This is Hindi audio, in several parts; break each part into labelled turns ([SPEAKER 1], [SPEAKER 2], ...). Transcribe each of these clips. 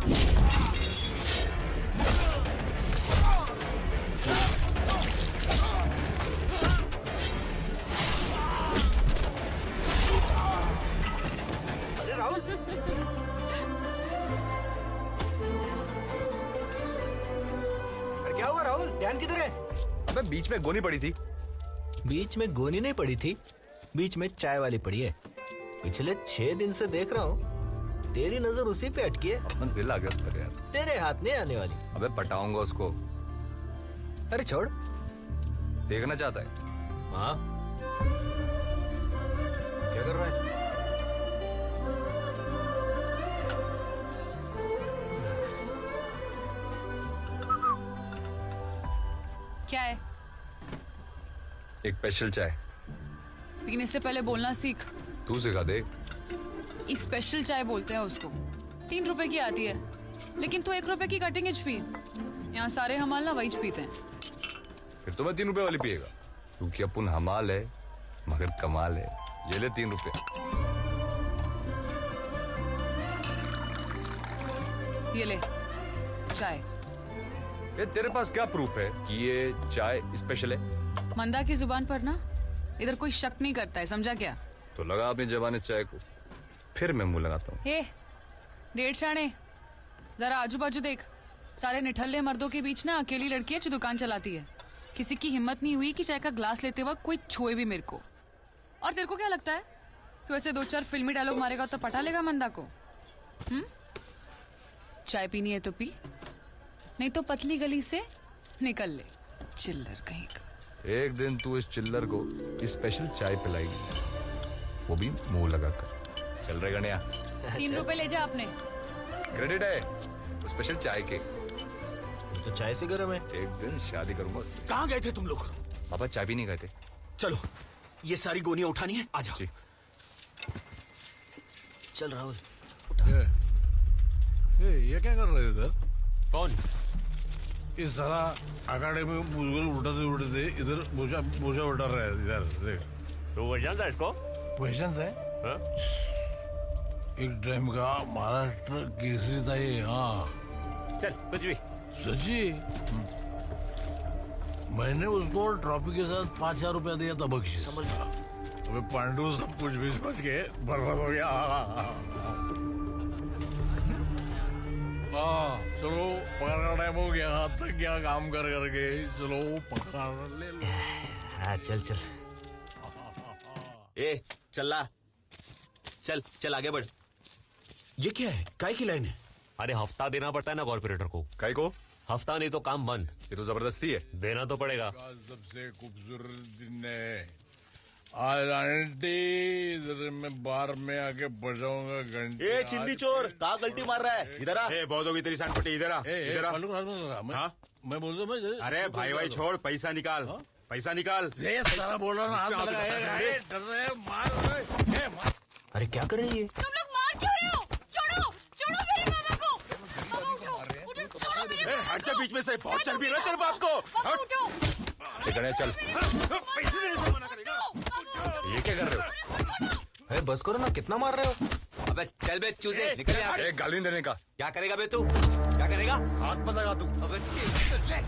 [SPEAKER 1] अरे राहुल, अरे क्या हुआ राहुल? ध्यान किधर है?
[SPEAKER 2] अबे बीच में गोनी पड़ी थी।
[SPEAKER 1] बीच में गोनी नहीं पड़ी थी, बीच में चाय वाली पड़ी है। पिछले 6 दिन से देख रहा हूँ, तेरी नजर उसी पे अटकी है।
[SPEAKER 2] अपना दिल आ गया उस पर यार।
[SPEAKER 1] तेरे हाथ नहीं आने वाली।
[SPEAKER 2] अबे पटाऊंगा उसको।
[SPEAKER 1] अरे छोड़।
[SPEAKER 2] देखना चाहता है।
[SPEAKER 1] हाँ, क्या कर रहा है?
[SPEAKER 3] क्या है?
[SPEAKER 2] एक स्पेशल चाय।
[SPEAKER 3] लेकिन इससे पहले बोलना सीख।
[SPEAKER 2] तू सिखा दे।
[SPEAKER 3] स्पेशल चाय बोलते हैं उसको। 3 रुपए की आती है, लेकिन तू 1 रुपए की कटिंग एज पी। यहाँ सारे हमाल ना वही पीते हैं।
[SPEAKER 2] फिर तो मैं 3 रुपए वाली पिएगा, क्योंकि अपन हमाल है मगर कमाल है। ये ले 3 रुपए।
[SPEAKER 3] ये ले चाय।
[SPEAKER 2] ये तेरे पास क्या प्रूफ है कि ये चाय स्पेशल है?
[SPEAKER 3] मंदा की जुबान पर ना इधर कोई शक नहीं करता है, समझा क्या?
[SPEAKER 2] तो लगा अपनी जबान इस चाय को, फिर मैं मुंह लगाता हूँ।
[SPEAKER 3] हे डेढ़ शाणे, जरा आजू बाजू देख। सारे निठल्ले मर्दों के बीच ना अकेली लड़की है जो दुकान चलाती है। किसी की हिम्मत नहीं हुई कि चाय का ग्लास लेते वक्त कोई छुए भी मेरे को। और तेरे को क्या लगता है तू ऐसे 2-4 फिल्मी डायलॉग मारेगा तो पटा लेगा मंदा को? चाय पीनी है तो पी, नहीं तो पतली गली से निकल ले, चिल्लर कहीं का।
[SPEAKER 2] एक दिन तू इस चिल्लर को स्पेशल चाय पिलाएगी, वो भी मुंह लगाकर। चल रहे गणिया।
[SPEAKER 3] 3 रुपए ले जा अपने।
[SPEAKER 2] क्रेडिट है स्पेशल चाय के।
[SPEAKER 1] तो चाय से गरम है।
[SPEAKER 2] एक दिन शादी करूंगा उससे।
[SPEAKER 4] कहाँ गए थे तुम लोग?
[SPEAKER 2] पापा चाय भी नहीं गए थे।
[SPEAKER 4] चलो, ये सारी गोनियां उठानी है, आ जाओ।
[SPEAKER 2] जी।
[SPEAKER 1] चल राहुल।
[SPEAKER 5] ये क्या कर रहे इधर?
[SPEAKER 4] कौन?
[SPEAKER 5] इस तरह अकाडेमी में मुझे उठाते उठाते इधर बोझा उठा रहा है। इधर देख।
[SPEAKER 6] तो वो जानता है इसको?
[SPEAKER 5] क्वेश्चन है।
[SPEAKER 6] हाँ?
[SPEAKER 5] एक टाइम का महाराष्ट्र केसरी था ये। हाँ
[SPEAKER 6] चल कुछ भी।
[SPEAKER 5] सची। मैंने उसको ट्रॉफी के साथ 5,000 रुपया दिया था बख्शीश।
[SPEAKER 1] समझ।
[SPEAKER 5] अबे पांडु सब कुछ भी समझ के बर्बाद हो गया। हाँ चलो पकड़ का टाइम हो गया। तक क्या काम कर करके। चलो पकड़ ले लो।
[SPEAKER 1] हाँ चल चल।
[SPEAKER 4] ए चल ला, चल चल आगे बढ़। ये क्या है? काय की लाइन है?
[SPEAKER 6] अरे हफ्ता देना पड़ता है ना कॉर्पोरेटर को।
[SPEAKER 2] काय को?
[SPEAKER 6] हफ्ता नहीं तो काम बंद।
[SPEAKER 2] ये तो जबरदस्ती है।
[SPEAKER 6] देना तो पड़ेगा।
[SPEAKER 5] सबसे खूबसूरत दिन है आज आंटी। इधर मैं बार में आके बजाऊंगा घंटे।
[SPEAKER 4] ए चिंदी चोर, कहाँ गलती मार रहा है? इधर आ।
[SPEAKER 7] बहुत होगी तेरी सांपटी। इधर आ, इधर आ। हाँ?
[SPEAKER 5] मैं बोल रहा
[SPEAKER 7] अरे भाई भाई छोड़, पैसा निकाल। पैसा निकाल।
[SPEAKER 5] सारा बोल रहा ना, हाथ में लगा। डर रहे मार।
[SPEAKER 1] अरे क्या कर रही है?
[SPEAKER 3] तुम लोग मार क्यों रहे हो? छोड़ो छोड़ो मेरे मामा को। मामा उठो, उठो, छोड़ो मेरे मामा को।
[SPEAKER 7] हट जा बीच में से, बहुत चल भी रहा है तेरे बाप को।
[SPEAKER 3] मामा उठो।
[SPEAKER 2] गणिया चल।
[SPEAKER 7] पैसे देने से मना करेगा।
[SPEAKER 2] ये क्या कर रहे हो?
[SPEAKER 1] अरे बस करो ना, कितना मार रहे हो?
[SPEAKER 4] अबे चल बे चूजे, निकल यहाँ से।
[SPEAKER 2] एक गाली नहीं देने का।
[SPEAKER 4] क्या करेगा बे तू? क्या करेगा?
[SPEAKER 2] हाथ मत लगा तू।
[SPEAKER 4] अबे ले।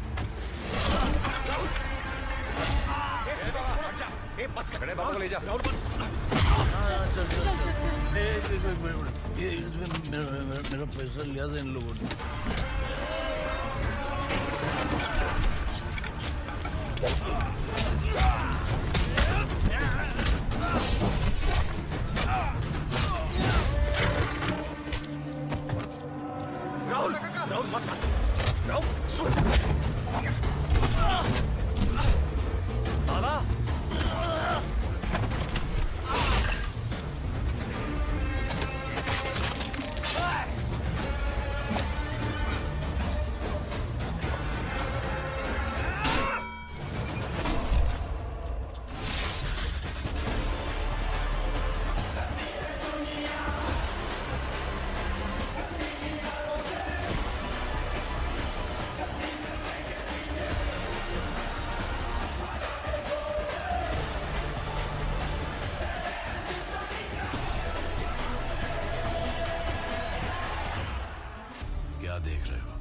[SPEAKER 4] ए बस कर।
[SPEAKER 2] गणिया बाबू को ले जा।
[SPEAKER 5] ये मेरा पैसा लिया था इन लोगों ने।
[SPEAKER 4] राहुल राहुल मत काट। राहुल सुन। दादा
[SPEAKER 8] देख रहे हो?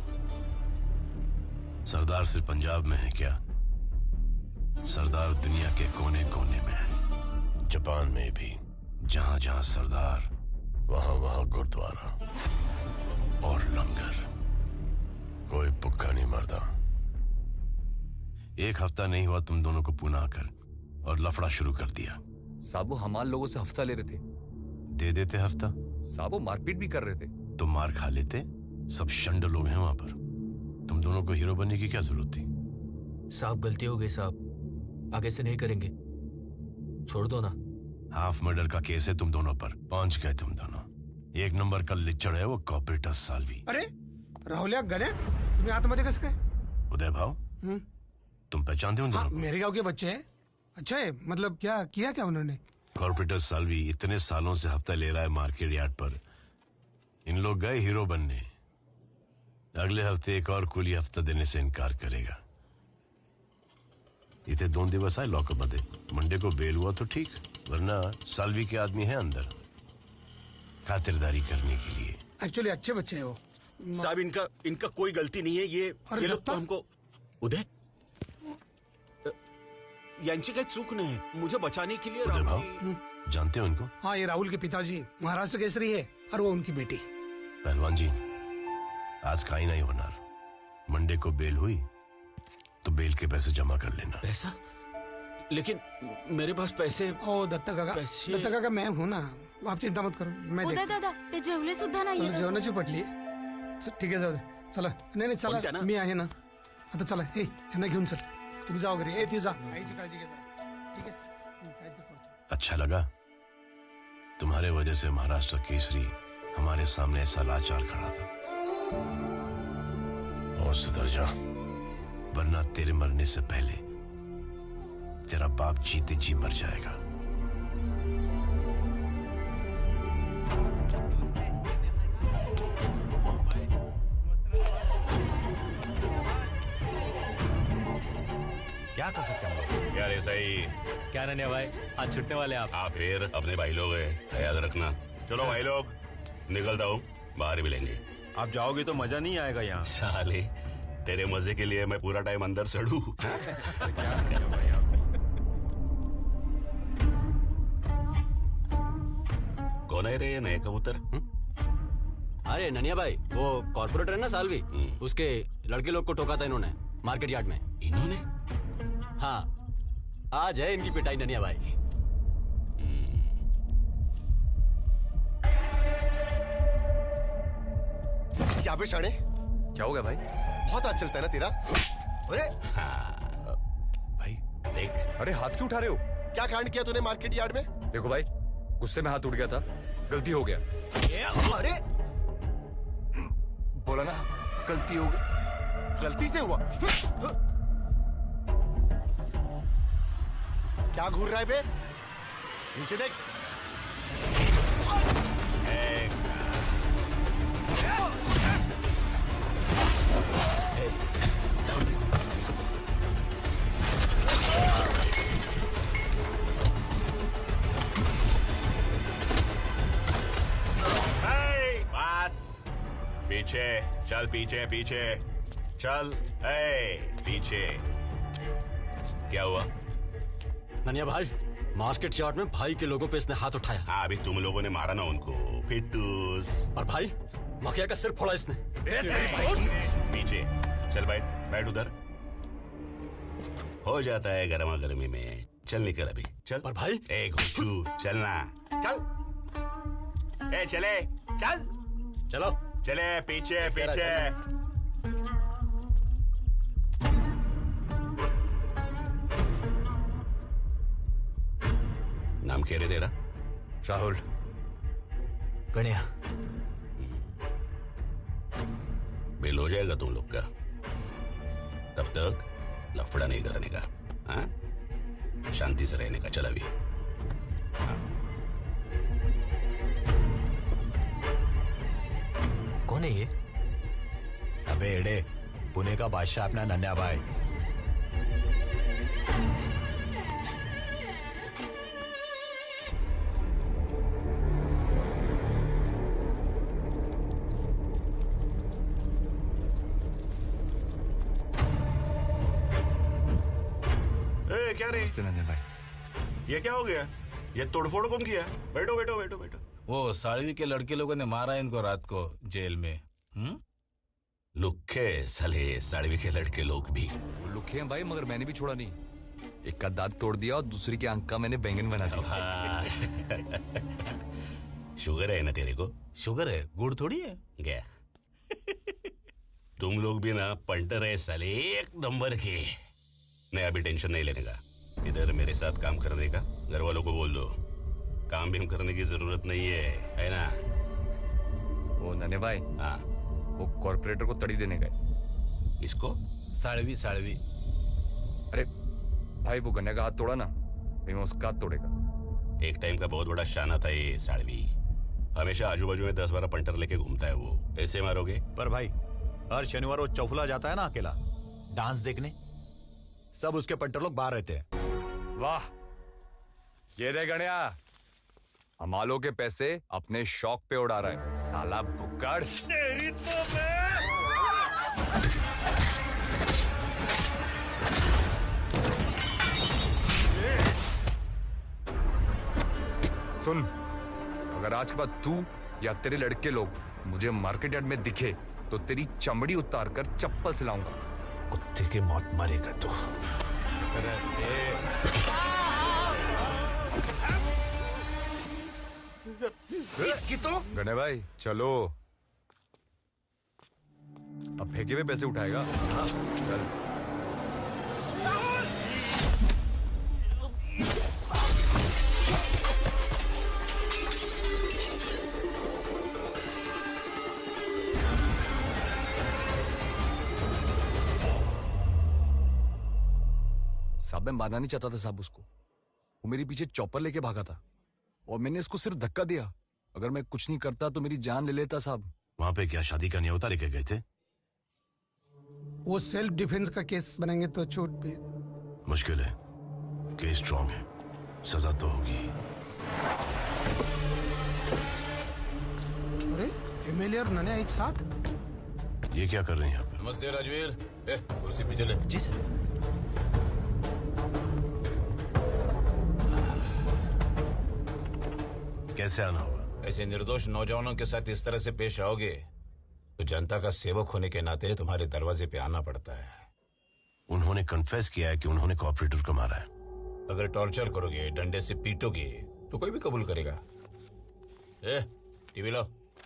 [SPEAKER 8] सरदार सिर्फ पंजाब में है क्या? सरदार दुनिया के कोने कोने में है। जापान में भी जहां जहां सरदार वहां वहां गुरुद्वारा और लंगर। कोई भूखा नहीं मरता। एक हफ्ता नहीं हुआ तुम दोनों को पुणे आकर और लफड़ा शुरू कर दिया।
[SPEAKER 2] साहब वो हमारे लोगों से हफ्ता ले रहे थे।
[SPEAKER 8] दे देते हफ्ता
[SPEAKER 2] साहब वो मारपीट भी कर रहे थे।
[SPEAKER 8] तो मार खा लेते। सब शंड लोग हैं वहां पर। तुम दोनों को हीरो बनने की क्या जरूरत थी?
[SPEAKER 1] साहब गलती हो गई साहब, आगे से नहीं करेंगे, छोड़ दो ना।
[SPEAKER 8] हाफ मर्डर का केस है तुम दोनों पर। पहुंच गए तुम दोनों। एक नंबर का लिच्चड़ है वो कॉपरेटर साल्वी।
[SPEAKER 9] अरे राहुल यार गने तुम्हें आत्महत्या कैसे गए?
[SPEAKER 8] उदय भाव तुम पहचानते हो उन
[SPEAKER 9] हाँ,
[SPEAKER 8] दोनों को?
[SPEAKER 9] मेरे गांव के बच्चे हैं। अच्छा है, मतलब क्या किया क्या उन्होंने?
[SPEAKER 8] कॉर्पोरेटर साल्वी इतने सालों से हफ्ता ले रहा है मार्केट यार्ड पर। इन लोग गए हीरो बनने। अगले हफ्ते एक और कुली हफ्ता देने से इनकार करेगा। इतने 2 दिवस आए लॉकअप बदे। मंडे को बेल हुआ तो ठीक, वरना साल्वी के आदमी है अंदर खातिरदारी करने के लिए।
[SPEAKER 9] एक्चुअली अच्छे बच्चे हैं वो।
[SPEAKER 4] साहब इनका कोई गलती नहीं है। ये लोग तो
[SPEAKER 9] लगता?
[SPEAKER 4] हमको उदय यांची काही चूक नाही, मुझे बचाने के लिए
[SPEAKER 8] उदय भाव
[SPEAKER 4] राहुल
[SPEAKER 8] जानते हो इनको?
[SPEAKER 9] हाँ, ये राहुल के पिताजी महाराष्ट्र केसरी है और वो उनकी बेटी।
[SPEAKER 8] पहलवान जी आज का ही नहीं होना। मंडे को बेल हुई तो बेल के पैसे जमा कर लेना।
[SPEAKER 4] पैसा? लेकिन मेरे पास पैसे।
[SPEAKER 9] ओ दत्ता काका,
[SPEAKER 4] पैसे-
[SPEAKER 9] दत्ता काका मैं हूं ना, आप चिंता मत करो, मैं
[SPEAKER 10] उदय दादा ते जेवले सुद्धा नाहीये
[SPEAKER 9] देख- जेवणाची पटली। ठीक आहे, जाऊ दे, चला. नाही
[SPEAKER 4] कोणत्या
[SPEAKER 9] चला,
[SPEAKER 4] ना?
[SPEAKER 9] मी आहे ना. आता चला, हे यांना घेऊन चल. तुम्ही जाओ घरी. ती जा, आईची काळजी घे जरा. ठीक आहे, काय ते करतो.
[SPEAKER 8] अच्छा लगा? तुम्हारे वजह से महाराष्ट्र केसरी हमारे सामने ऐसा लाचार खड़ा था। और सुधर जा, वरना तेरे मरने से पहले तेरा बाप जीते जी मर जाएगा।
[SPEAKER 11] क्या कर सकते हैं हम लोग?
[SPEAKER 7] यार ऐसा ही।
[SPEAKER 6] क्या नन्या भाई, आज छुटने वाले आप?
[SPEAKER 7] हाँ फिर अपने भाई लोग हैं, याद रखना। चलो भाई लोग, निकलता हूँ, बाहर मिलेंगे।
[SPEAKER 11] आप जाओगे तो मजा नहीं आएगा यहाँ।
[SPEAKER 7] साले तेरे मजे के लिए मैं पूरा टाइम अंदर सड़ू। कौन है रे ये नए कबूतर?
[SPEAKER 12] अरे ननिया भाई, वो कॉर्पोरेटर है ना साल्वी, उसके लड़के लोग को ठोका था इन्होंने मार्केट यार्ड में।
[SPEAKER 7] इन्होंने?
[SPEAKER 12] हाँ, आज है इनकी पिटाई ननिया भाई।
[SPEAKER 11] क्या बे शाणे?
[SPEAKER 2] क्या हो गया भाई?
[SPEAKER 11] बहुत आज चलता है ना तेरा। अरे
[SPEAKER 7] भाई देख।
[SPEAKER 2] अरे हाथ क्यों उठा रहे हो?
[SPEAKER 11] क्या कांड किया तूने मार्केट यार्ड में?
[SPEAKER 2] देखो भाई, गुस्से में हाथ उठ गया था, गलती हो गया।
[SPEAKER 11] अरे
[SPEAKER 2] बोला ना, गलती हो गई।
[SPEAKER 11] गलती से हुआ। क्या घूर रहा है बे? नीचे देख।
[SPEAKER 7] बस पीछे चल, पीछे पीछे चल। पीछे। क्या हुआ?
[SPEAKER 12] ननिया भाई, मार्केट यार्ड में भाई के लोगों पे इसने हाथ उठाया।
[SPEAKER 7] हाँ, अभी तुम लोगों ने मारा ना उनको, फिटूस।
[SPEAKER 12] और भाई मखिया का सिर फोड़ा इसने।
[SPEAKER 7] पीछे चल, बैठ बैठ उधर। हो जाता है गर्मा गर्मी में। चल निकल अभी, चल।
[SPEAKER 12] पर भाई
[SPEAKER 7] ए घुसू, चलना, चल। ए चले, चल।
[SPEAKER 12] चलो
[SPEAKER 7] चले, पीछे पीछे। नाम क्या रे तेरा?
[SPEAKER 2] राहुल।
[SPEAKER 1] गणिया।
[SPEAKER 7] बिल हो जाएगा तुम लोग का, तब तक लफड़ा नहीं करने का। हाँ, शांति से रहने का। चल अभी।
[SPEAKER 1] कौन है ये?
[SPEAKER 11] अबे एड़े, पुणे का बादशाह अपना नन्या भाई।
[SPEAKER 7] क्या रे?
[SPEAKER 2] नन्हे भाई,
[SPEAKER 7] ये क्या हो गया? ये तोड़फोड़ कौन किया? बैठो बैठो बैठो बैठो।
[SPEAKER 13] वो साड़वी के लड़के लोगों ने मारा इनको रात को जेल में।
[SPEAKER 7] लुक्खे साले साड़वी के लड़के लोग भी।
[SPEAKER 2] वो लुखे हैं भाई, मगर मैंने भी छोड़ा नहीं। एक का दांत तोड़ दिया और दूसरी की आंख का मैंने बैंगन बना दिया।
[SPEAKER 7] शुगर है ना तेरे को?
[SPEAKER 13] शुगर है, गुड़ थोड़ी है।
[SPEAKER 7] क्या तुम लोग भी ना पंटर है साले, एक नंबर के। नहीं अभी टेंशन नहीं लेने का, इधर मेरे साथ काम करने का घर वालों को बोल दो। काम भी हम करने की जरूरत नहीं है ना?
[SPEAKER 2] वो नन्हे भाई,
[SPEAKER 7] हाँ
[SPEAKER 2] वो कॉर्पोरेटर को तड़ी देने गए।
[SPEAKER 7] इसको?
[SPEAKER 13] साड़वी साड़वी।
[SPEAKER 2] अरे भाई, वो गन्ने का हाथ तोड़ा ना, भाई मैं उसका हाथ तोड़ेगा।
[SPEAKER 7] एक टाइम का बहुत बड़ा शाना था ये साड़वी। हमेशा आजू बाजू में 10-12 पंटर लेके घूमता है वो। ऐसे मारोगे?
[SPEAKER 11] पर भाई हर शनिवार वो चौफुला जाता है ना अकेला डांस देखने, सब उसके पंटर लोग बाहर रहते हैं।
[SPEAKER 2] वाह, ये रे गणिया, हमालों के पैसे अपने शौक पे उड़ा रहा है साला भुक्कड़।
[SPEAKER 5] तेरी तो
[SPEAKER 2] सुन, अगर आज के बाद तू या तेरे लड़के लोग मुझे मार्केट यार्ड में दिखे तो तेरी चमड़ी उतार कर चप्पल से लाऊंगा।
[SPEAKER 11] कुत्ते की मौत मरेगा तू।
[SPEAKER 13] इसकी तो
[SPEAKER 2] गणे भाई चलो, अब फेंके हुए पैसे उठाएगा। चल। साहब मैं मारना नहीं चाहता था साहब उसको, वो मेरे पीछे चॉपर लेके भागा था और मैंने इसको सिर्फ धक्का दिया। अगर मैं कुछ नहीं करता तो मेरी जान ले लेता साहब।
[SPEAKER 8] वहां पे क्या शादी का न्योता लेके गए थे?
[SPEAKER 9] वो सेल्फ डिफेंस का केस बनाएंगे तो छूट भी।
[SPEAKER 8] मुश्किल है, केस स्ट्रॉन्ग है, सजा तो होगी।
[SPEAKER 9] अरे एमएलए और नन्हे एक साथ?
[SPEAKER 8] ये क्या कर रहे हैं यहाँ पे?
[SPEAKER 13] नमस्ते राजवीर, कुर्सी पे चले।
[SPEAKER 12] जी सर।
[SPEAKER 8] कैसे आना होगा?
[SPEAKER 13] ऐसे निर्दोष नौजवानों के साथ इस तरह से पेश आओगे तो जनता का सेवक होने के नाते तुम्हारे दरवाजे पे आना पड़ता है।
[SPEAKER 8] उन्होंने कन्फेस किया है कि उन्होंने कॉर्पोरेटर को मारा है।
[SPEAKER 13] अगर टॉर्चर करोगे, डंडे से पीटोगे तो कोई भी कबूल करेगा। टीवी लो,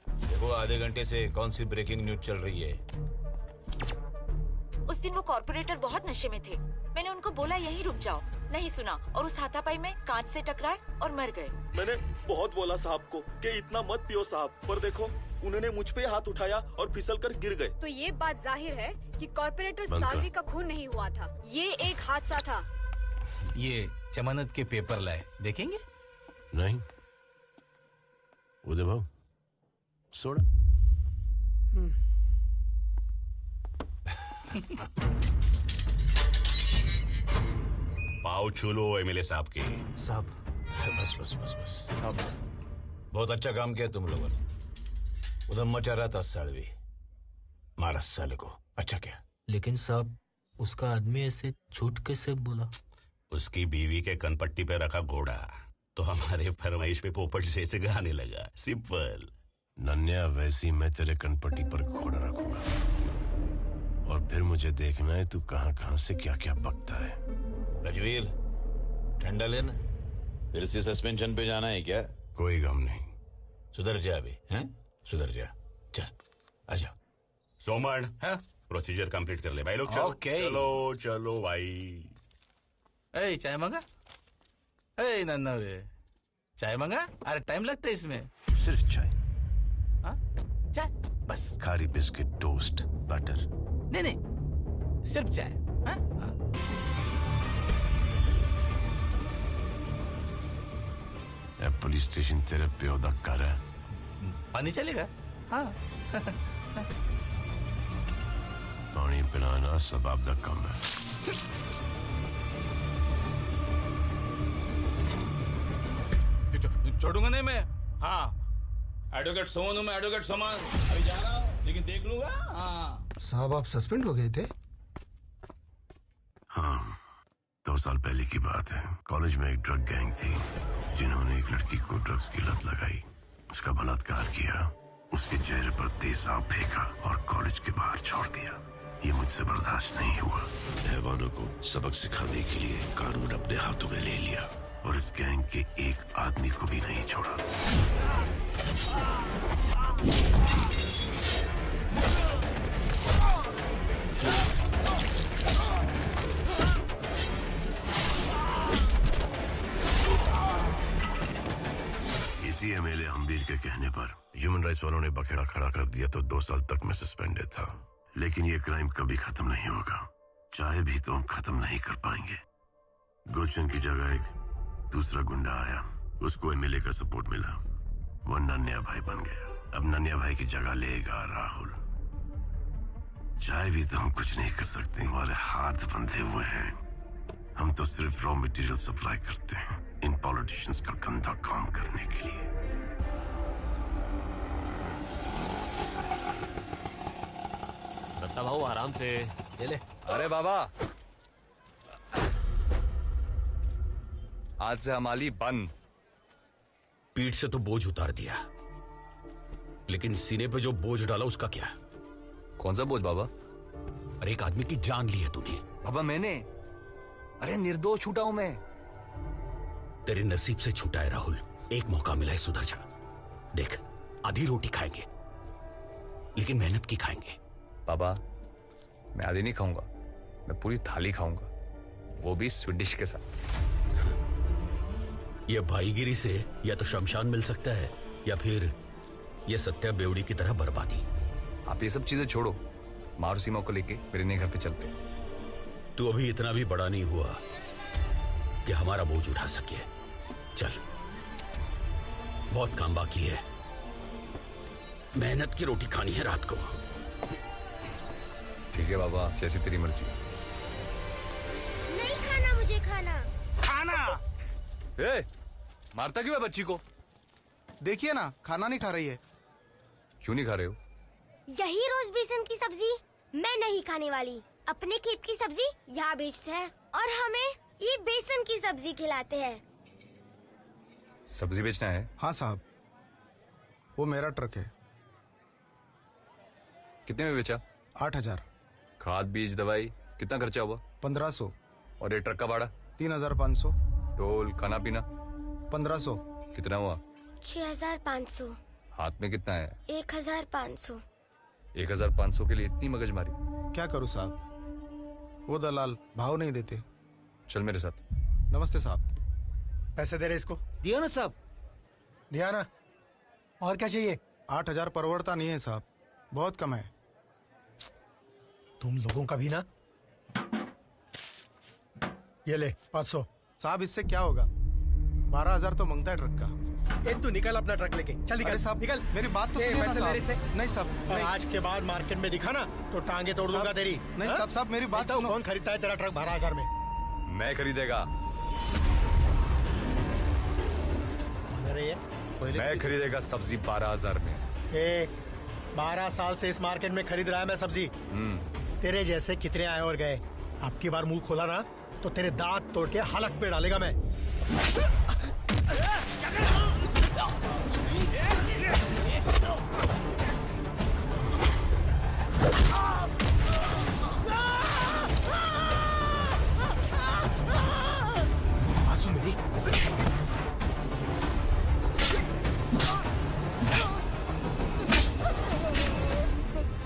[SPEAKER 13] देखो आधे घंटे से कौन सी ब्रेकिंग न्यूज चल रही है।
[SPEAKER 14] उस दिन वो कॉर्पोरेटर बहुत नशे में थे। मैंने उनको बोला यहीं रुक जाओ, नहीं सुना और उस हाथापाई में कांच से टकराए और मर गए।
[SPEAKER 15] मैंने बहुत बोला साहब को कि इतना मत पियो साहब, पर देखो उन्होंने मुझ पे हाथ उठाया और फिसल कर गिर गए।
[SPEAKER 10] तो ये बात जाहिर है कि कॉर्पोरेटर सालवी का खून नहीं हुआ था, ये एक हादसा था।
[SPEAKER 13] ये जमानत के पेपर लाए, देखेंगे?
[SPEAKER 8] नहीं उदय भाऊ, सोडा।
[SPEAKER 7] पाव छू लो एमएलए साहब के।
[SPEAKER 11] साहब
[SPEAKER 13] बस बस बस बस सब बहुत अच्छा काम किया तुम लोगों ने। उधम मचा रहा था सालवी, मारा साले को। अच्छा क्या?
[SPEAKER 1] लेकिन साहब उसका आदमी ऐसे झूठ कैसे बोला?
[SPEAKER 7] उसकी बीवी के कनपट्टी पे रखा घोड़ा तो हमारे फरमाइश पे पोपट जैसे गाने लगा। सिंपल।
[SPEAKER 8] नन्या, वैसी मैं तेरे कनपट्टी पर घोड़ा रखूंगा और फिर मुझे देखना है तू कहां कहां से क्या क्या बकता है।
[SPEAKER 13] राजवीर ठंडा लेना, फिर से सस्पेंशन पे जाना है क्या?
[SPEAKER 8] कोई गम नहीं।
[SPEAKER 13] सुधर जा अभी, हैं? सुधर जा, चल आजा।
[SPEAKER 7] सोमन, प्रोसीजर कंप्लीट कर ले भाई लोग। चलो चलो चलो भाई।
[SPEAKER 13] ए चाय मंगा? ए नन्ना रे, चाय मंगा? अरे टाइम लगता है इसमें।
[SPEAKER 8] सिर्फ चाय?
[SPEAKER 13] हाँ चाय बस।
[SPEAKER 8] खारी बिस्किट, टोस्ट, बटर?
[SPEAKER 13] नहीं नहीं, सिर्फ चाय। हाँ?
[SPEAKER 8] पुलिस स्टेशन तेरे प्यो दा घर है।
[SPEAKER 13] पानी चलेगा? हाँ।
[SPEAKER 8] पानी पिलाना सबाब दा कम है।
[SPEAKER 13] छोड़ूंगा नहीं मैं। हाँ, एडवोकेट सोमन हूँ मैं, एडवोकेट सोमन। अभी जा रहा हूँ लेकिन देख लूंगा। हाँ
[SPEAKER 9] साहब आप सस्पेंड हो गए थे?
[SPEAKER 8] हाँ, 2 2 साल पहले की बात है। कॉलेज में एक ड्रग गैंग थी जिन्होंने एक लड़की को ड्रग्स की लत लगाई, उसका बलात्कार किया, उसके चेहरे पर तेजाब फेंका और कॉलेज के बाहर छोड़ दिया। ये मुझसे बर्दाश्त नहीं हुआ। हैवानों को सबक सिखाने के लिए कानून अपने हाथों में ले लिया और इस गैंग के एक आदमी को भी नहीं छोड़ा। इसी एमएलए हम्बीर के कहने पर ह्यूमन राइट्स वालों ने बखेड़ा खड़ा कर दिया तो 2 साल तक मैं सस्पेंडेड था। लेकिन ये क्राइम कभी खत्म नहीं होगा, चाहे भी तो हम खत्म नहीं कर पाएंगे। गुलशन की जगह एक दूसरा गुंडा आया, उसको एमएलए का सपोर्ट मिला, वो नन्या भाई बन गया। अब नन्या भाई की जगह लेगा राहुल। चाहे भी तो हम कुछ नहीं कर सकते, हमारे हाथ बंधे हुए हैं। हम तो सिर्फ रॉ मटेरियल सप्लाई करते हैं इन पॉलिटिशियंस का गंदा काम करने के लिए।
[SPEAKER 6] दत्ता भाऊ आराम से
[SPEAKER 1] ले ले।
[SPEAKER 2] अरे बाबा, आज से हमारी बंद।
[SPEAKER 4] पीठ से तो बोझ उतार दिया, लेकिन सीने पे जो बोझ डाला उसका क्या?
[SPEAKER 2] कौन सा बोझ बाबा?
[SPEAKER 4] अरे एक आदमी की जान ली है तूने।
[SPEAKER 2] बाबा मैंने, अरे निर्दोष छूटा हूं मैं।
[SPEAKER 4] तेरे नसीब से छूटा है राहुल, एक मौका मिला है, सुधर जा। देख, आधी रोटी खाएंगे लेकिन मेहनत की खाएंगे।
[SPEAKER 2] बाबा मैं आधी नहीं खाऊंगा, मैं पूरी थाली खाऊंगा, वो भी स्वीट डिश के साथ।
[SPEAKER 4] यह भाईगिरी से या तो शमशान मिल सकता है या फिर यह सत्या बेवड़ी की तरह बर्बादी।
[SPEAKER 2] आप ये सब चीजें छोड़ो, मारू सीमा को लेके मेरे नए घर पे चलते।
[SPEAKER 4] तू अभी इतना भी बड़ा नहीं हुआ कि हमारा बोझ उठा सके। चल, बहुत काम बाकी है, मेहनत की रोटी खानी है रात को।
[SPEAKER 2] ठीक है बाबा, जैसी तेरी मर्जी।
[SPEAKER 16] नहीं खाना मुझे खाना।
[SPEAKER 2] ए, मारता क्यों है बच्ची को?
[SPEAKER 17] देखिए ना, खाना नहीं खा रही है।
[SPEAKER 2] क्यों नहीं खा रहे हो?
[SPEAKER 16] यही रोज बेसन की सब्जी मैं नहीं खाने वाली। अपने खेत की सब्जी यहाँ बेचते हैं और हमें ये बेसन की सब्जी खिलाते हैं।
[SPEAKER 2] सब्जी बेचना है?
[SPEAKER 17] हाँ साहब, वो मेरा ट्रक है।
[SPEAKER 2] कितने में बेचा?
[SPEAKER 17] 8,000।
[SPEAKER 2] खाद बीज दवाई कितना खर्चा हुआ?
[SPEAKER 17] 1,500।
[SPEAKER 2] और ये ट्रक का भाड़ा?
[SPEAKER 17] 3,500।
[SPEAKER 2] टोल खाना पीना?
[SPEAKER 17] 1,500।
[SPEAKER 2] कितना हुआ?
[SPEAKER 16] 6,500।
[SPEAKER 2] हाथ में कितना है?
[SPEAKER 16] 1,500।
[SPEAKER 2] 1,500 के लिए इतनी मगजमारी?
[SPEAKER 17] क्या करूँ साहब, वो दलाल भाव नहीं देते।
[SPEAKER 2] चल मेरे साथ।
[SPEAKER 17] नमस्ते साहब।
[SPEAKER 18] पैसे दे रहे इसको?
[SPEAKER 17] दिया ना साहब।
[SPEAKER 18] दिया ना। और क्या चाहिए?
[SPEAKER 17] 8,000 परवड़ता नहीं है साहब, बहुत कम है।
[SPEAKER 18] तुम लोगों का भी ना। ये ले 500।
[SPEAKER 17] साहब इससे क्या होगा, 12,000 तो मांगता है ट्रक का।
[SPEAKER 18] ए तू निकल अपना ट्रक लेके, चल निकल साहब, निकल।
[SPEAKER 17] मेरी बात तो
[SPEAKER 18] सुनिए ना
[SPEAKER 17] पैसे
[SPEAKER 18] साहब।
[SPEAKER 17] मेरे से। नहीं साहब,
[SPEAKER 18] और
[SPEAKER 17] नहीं।
[SPEAKER 18] आज के बाद मार्केट में दिखा ना तो टांगे तोड़ दूंगा तेरी।
[SPEAKER 17] नहीं
[SPEAKER 18] हाँ?
[SPEAKER 17] साहब, मेरी बात
[SPEAKER 18] बताओ, कौन खरीदता है तेरा ट्रक 12,000 में?
[SPEAKER 2] मैं खरीदेगा। मैं खरीदेगा सब्जी 12,000 में।
[SPEAKER 18] 12 साल से इस मार्केट में खरीद रहा है मैं सब्जी। तेरे जैसे कितने आए और गए। अब की बार मुंह खोला ना तो तेरे दांत तोड़ के हलक पे डालेगा मैं। बात सुन मेरी।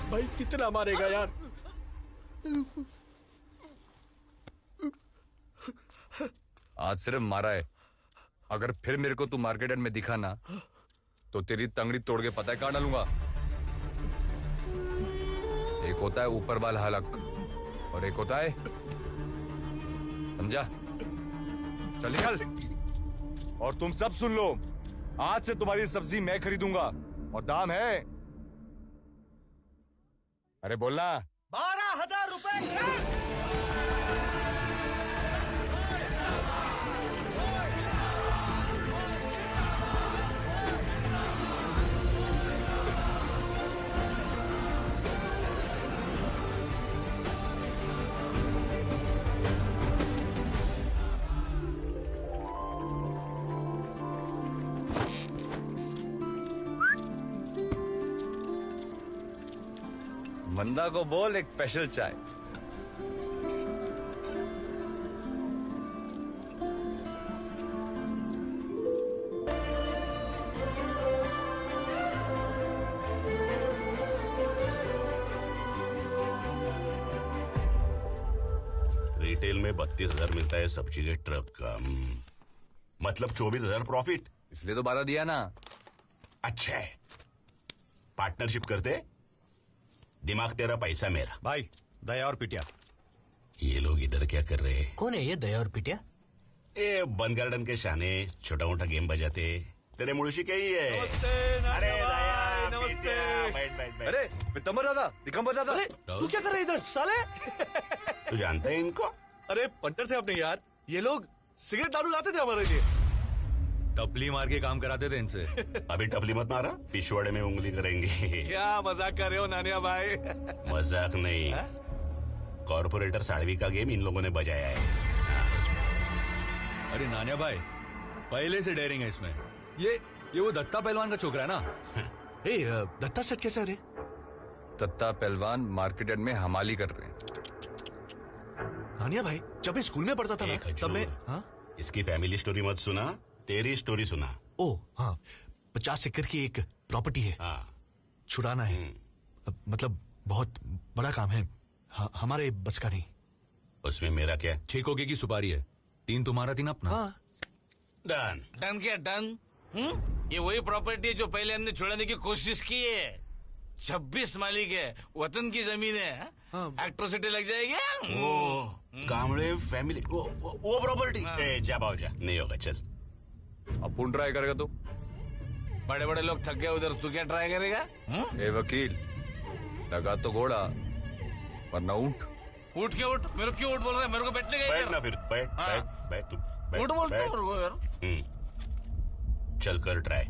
[SPEAKER 18] भाई कितना मारेगा यार?
[SPEAKER 2] आज सिर्फ मारा है, अगर फिर मेरे को तू मार्केट में दिखा ना तो तेरी तंगड़ी तोड़ के पता है कहाँ डालूंगा। एक होता है ऊपर वाला हलक और एक होता है, समझा? चल निकल। और तुम सब सुन लो, आज से तुम्हारी सब्जी मैं खरीदूंगा और दाम है, अरे बोलना,
[SPEAKER 18] 12,000 रुपए।
[SPEAKER 2] बंदा को बोल एक स्पेशल चाय।
[SPEAKER 7] रिटेल में 32,000 मिलता है सब्जी के ट्रक का, मतलब 24,000 प्रॉफिट।
[SPEAKER 2] इसलिए तो 12 दिया ना।
[SPEAKER 7] अच्छा है, पार्टनरशिप करते, दिमाग तेरा पैसा मेरा।
[SPEAKER 11] भाई दया और पिटिया,
[SPEAKER 7] ये लोग इधर क्या कर रहे हैं?
[SPEAKER 1] कौन है ये दया और पिटिया?
[SPEAKER 7] ए बंद गार्डन के शाने छोटा मोटा गेम बजाते, तेरे मुड़शी क्या ही है। अरे दया,
[SPEAKER 18] नमस्ते।
[SPEAKER 7] बैठ बैठ बैठ।
[SPEAKER 2] अरे पितंबर दादा, दिगंबर दादा,
[SPEAKER 18] तू क्या कर रहा है इधर साले?
[SPEAKER 7] तू जानता है इनको?
[SPEAKER 18] अरे पंटर थे अपने यार, ये लोग सिगरेट दारू लाते थे हमारे लिए।
[SPEAKER 2] टपली मार के काम कराते थे इनसे।
[SPEAKER 7] अभी टपली मत मारा, पिछवाड़े में उंगली करेंगे।
[SPEAKER 18] क्या मजाक कर रहे हो नानिया भाई?
[SPEAKER 7] मजाक नहीं, कॉर्पोरेटर साड़वी का गेम इन लोगों ने बजाया है।
[SPEAKER 2] अरे नानिया भाई, पहले से डेयरिंग है इसमें। ये वो दत्ता पहलवान का छोकरा है ना?
[SPEAKER 11] ए दत्ता सेठ कैसे रे?
[SPEAKER 2] दत्ता पहलवान मार्केट यार्ड में हमाली कर रहे हैं।
[SPEAKER 11] नानिया भाई, जब मैं स्कूल में पढ़ता था ना, तब मैं
[SPEAKER 7] इसकी फैमिली स्टोरी मत सुना, तेरी स्टोरी सुना।
[SPEAKER 11] ओ हाँ, 50 एकड़ की एक प्रॉपर्टी है, छुड़ाना है। मतलब बहुत बड़ा काम है, हमारे बस का नहीं।
[SPEAKER 7] उसमें मेरा क्या?
[SPEAKER 2] ठेकों की सुपारी है, 3 तुम्हारा 3 अपना।
[SPEAKER 11] हाँ।
[SPEAKER 7] डन।
[SPEAKER 5] डन क्या डन? ये वही प्रॉपर्टी है जो पहले हमने छुड़ाने की कोशिश की है। 26 मालिक है, वतन की जमीन है। एक्ट्रोसिटी लग जाएगी।
[SPEAKER 7] वो कामड़े फैमिली, वो प्रॉपर्टी। जा बाबू जा, नहीं होगा, चल।
[SPEAKER 2] अब पुन ट्राई करेगा तू?
[SPEAKER 5] बड़े बड़े लोग थक गए उधर, तू क्या ट्राई करेगा?
[SPEAKER 2] ए वकील, लगा तो घोड़ा वरना ऊंट।
[SPEAKER 5] उठ के उठ, मेरे को क्यों उठ बोल रहा है? मेरे को बैठने का
[SPEAKER 7] बैठ ना फिर, बैठ बैठ बैठ तू।
[SPEAKER 5] उठ बोलता है मेरे को यार।
[SPEAKER 7] चल कर ट्राई।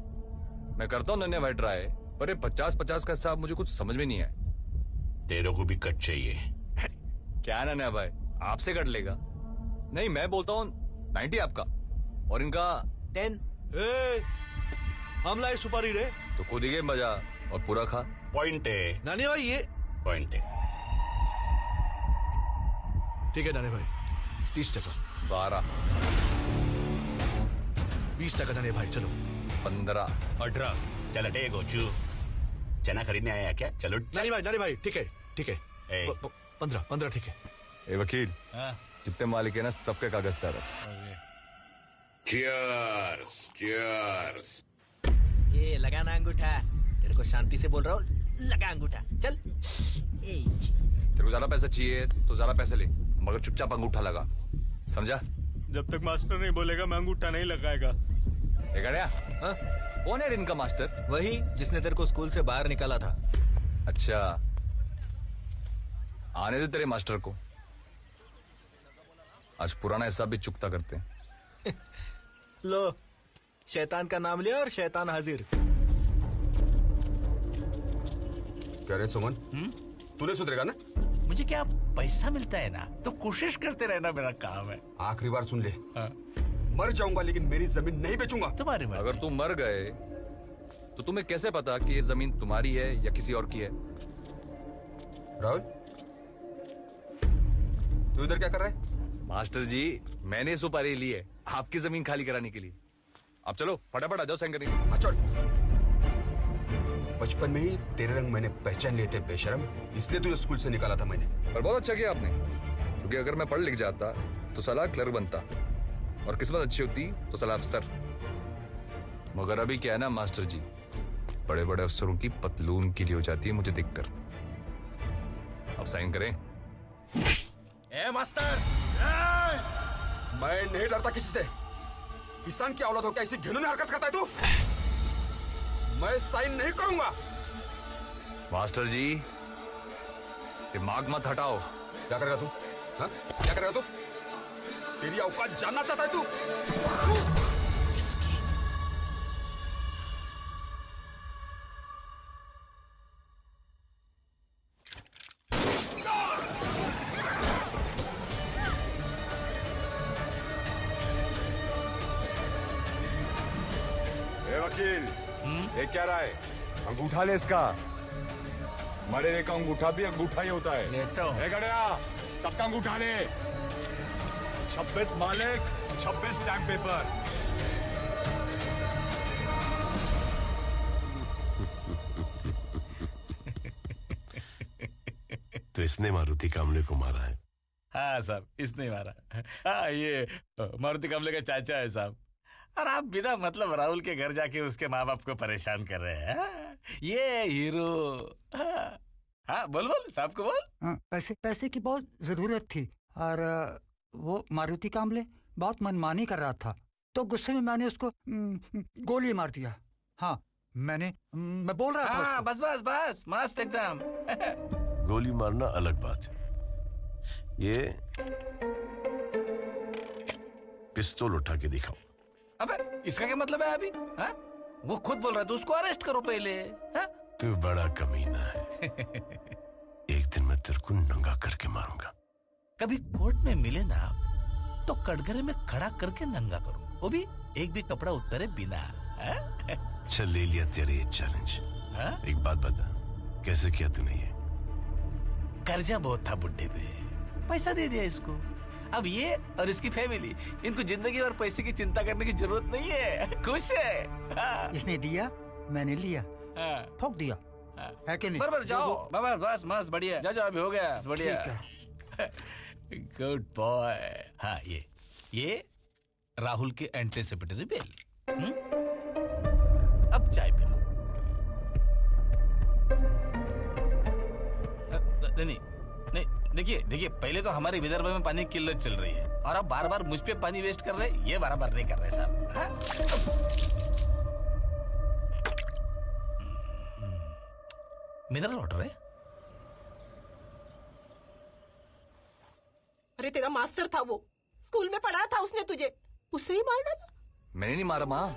[SPEAKER 2] मैं करता हूँ नन्हे भाई ट्राई, पर ये 50-50 का हिसाब मुझे कुछ समझ में नहीं है।
[SPEAKER 7] तेरे को भी कट चाहिए
[SPEAKER 2] क्या नन्हे भाई, आपसे कट लेगा? नहीं, मैं बोलता हूँ 90 आपका और इनका 10।
[SPEAKER 18] हम लाए सुपारी रे।
[SPEAKER 2] तो खुद ही गेम बजा और पूरा खा।
[SPEAKER 7] पॉइंट है
[SPEAKER 18] नानी भाई, ये
[SPEAKER 7] पॉइंट है।
[SPEAKER 11] ठीक है नानी भाई, 30%।
[SPEAKER 2] 12,
[SPEAKER 11] 20% नानी भाई, चलो।
[SPEAKER 2] 15, 18।
[SPEAKER 7] चल हटे गोचू, चना खरीदने आया क्या? चलो
[SPEAKER 11] नानी भाई, ठीक है ठीक है। 15 ठीक है।
[SPEAKER 2] ए वकील, जितने मालिक है ना, सबके कागज तैयार है।
[SPEAKER 7] Cheers, cheers।
[SPEAKER 1] ये लगा ना अंगूठा, तेरे को शांति से बोल रहा हूँ, लगा अंगूठा, चल।
[SPEAKER 2] तेरे को ज्यादा पैसा चाहिए तो ज्यादा पैसे ले, मगर चुपचाप अंगूठा लगा, समझा?
[SPEAKER 18] जब तक मास्टर नहीं बोलेगा मैं अंगूठा नहीं लगाएगा।
[SPEAKER 2] कौन है इनका मास्टर?
[SPEAKER 1] वही जिसने तेरे को स्कूल से बाहर निकाला था।
[SPEAKER 2] अच्छा, आने दे तेरे मास्टर को, आज पुराना हिसाब भी चुकता करते हैं।
[SPEAKER 1] लो, शैतान का नाम लिया और शैतान हाजिर।
[SPEAKER 19] क्या रे सुमन, तूने सुधरेगा ना?
[SPEAKER 5] मुझे क्या पैसा मिलता है ना, तो कोशिश करते रहना मेरा काम है।
[SPEAKER 19] आखिरी बार सुन ले, मर जाऊंगा लेकिन मेरी जमीन नहीं बेचूंगा।
[SPEAKER 5] तुम्हारी मर्जी।
[SPEAKER 2] अगर तुम मर गए तो तुम्हें कैसे पता कि ये जमीन तुम्हारी है या किसी और की है?
[SPEAKER 19] राहुल, तू इधर क्या कर रहा है?
[SPEAKER 2] मास्टर जी, मैंने सुपारी ली है आपकी जमीन खाली कराने के लिए। अब चलो फटाफट आ जाओ साइन करने।
[SPEAKER 19] बचपन में ही तेरे रंग मैंने पहचान लिए थे बेशरम, इसलिए तुझे स्कूल से निकाला था मैंने।
[SPEAKER 2] पर बहुत अच्छा किया आपने, क्योंकि अगर मैं पढ़ लिख जाता तो साला क्लर्क बनता, और किस्मत अच्छी होती तो साला अफसर। मगर अभी क्या है ना मास्टर जी, बड़े बड़े अफसरों की पतलून की हो जाती है मुझे देखकर। अब साइन करें।
[SPEAKER 19] ए मास्टर, मैं नहीं डरता किसी से। किसान की औलाद हो क्या ऐसी घिनौनी हरकत करता है तू? मैं साइन नहीं करूंगा।
[SPEAKER 2] मास्टर जी, दिमाग मत हटाओ।
[SPEAKER 19] क्या करेगा तू? हाँ? क्या करेगा तू? तेरी औकात जानना चाहता है तू?
[SPEAKER 2] वकील, ये क्या रहा है? अंगूठा ले इसका।
[SPEAKER 19] मरे का अंगूठा भी अंगूठा ही होता है।
[SPEAKER 5] लेटो।
[SPEAKER 19] गड़िया, सबका अंगूठा ले। 26 मालिक, 26 स्टैम्प पेपर।
[SPEAKER 8] तो इसने मारुति कामले को मारा है?
[SPEAKER 5] हाँ साहब, इसने मारा। हाँ, ये मारुति कामले का चाचा है साहब। और आप बिना मतलब राहुल के घर जाके उसके माँ बाप को परेशान कर रहे हैं। हाँ, ये हीरो। हाँ बोल साहब को बोल।
[SPEAKER 20] पैसे की बहुत जरूरत थी और वो मारुति कामले बहुत मनमानी कर रहा था, तो गुस्से में मैंने उसको गोली मार दिया। हाँ, मैं बोल रहा था।
[SPEAKER 5] हाँ, बस मस्त एकदम।
[SPEAKER 8] गोली मारना अलग बात है, ये पिस्तौल उठा के दिखाओ।
[SPEAKER 5] अबे इसका क्या मतलब है अभी? हाँ? वो खुद बोल रहा है तो उसको अरेस्ट करो पहले। हाँ?
[SPEAKER 8] तू बड़ा कमीना है। एक दिन मैं तेरे को नंगा करके मारूंगा।
[SPEAKER 5] कभी कोर्ट में मिले ना आप तो कटघरे में खड़ा करके नंगा करो, वो भी एक भी कपड़ा उतारे बिना। हाँ?
[SPEAKER 8] चल ले लिया तेरे ये चैलेंज।
[SPEAKER 5] हाँ?
[SPEAKER 8] एक बात बता, कैसे किया तूने ये?
[SPEAKER 5] कर्जा बहुत था बुड्ढे पे, पैसा दे दिया इसको। अब ये और इसकी फैमिली, इनको जिंदगी और पैसे की चिंता करने की जरूरत नहीं है, खुश है। हाँ।
[SPEAKER 20] इसने दिया, मैंने लिया, ठोक दिया। है कि नहीं?
[SPEAKER 5] बराबर, जाओ बाबा, बस मस्त बढ़िया, जाओ अभी हो गया, बढ़िया। Good boy. हाँ, ये राहुल के एंटीसिपेटरी बेल। अब चाय पी लो। नहीं, देखिए पहले तो हमारे विदर्भ में पानी की किल्लत चल रही है और अब बार बार मुझ पे पानी वेस्ट कर रहे हैं, ये बराबर नहीं कर रहे साहब। हाँ? मिनरल वाटर है।
[SPEAKER 21] अरे तेरा मास्टर था वो, स्कूल में पढ़ा था उसने तुझे, उसे ही मार डाला।
[SPEAKER 2] मैंने नहीं मारा माँ,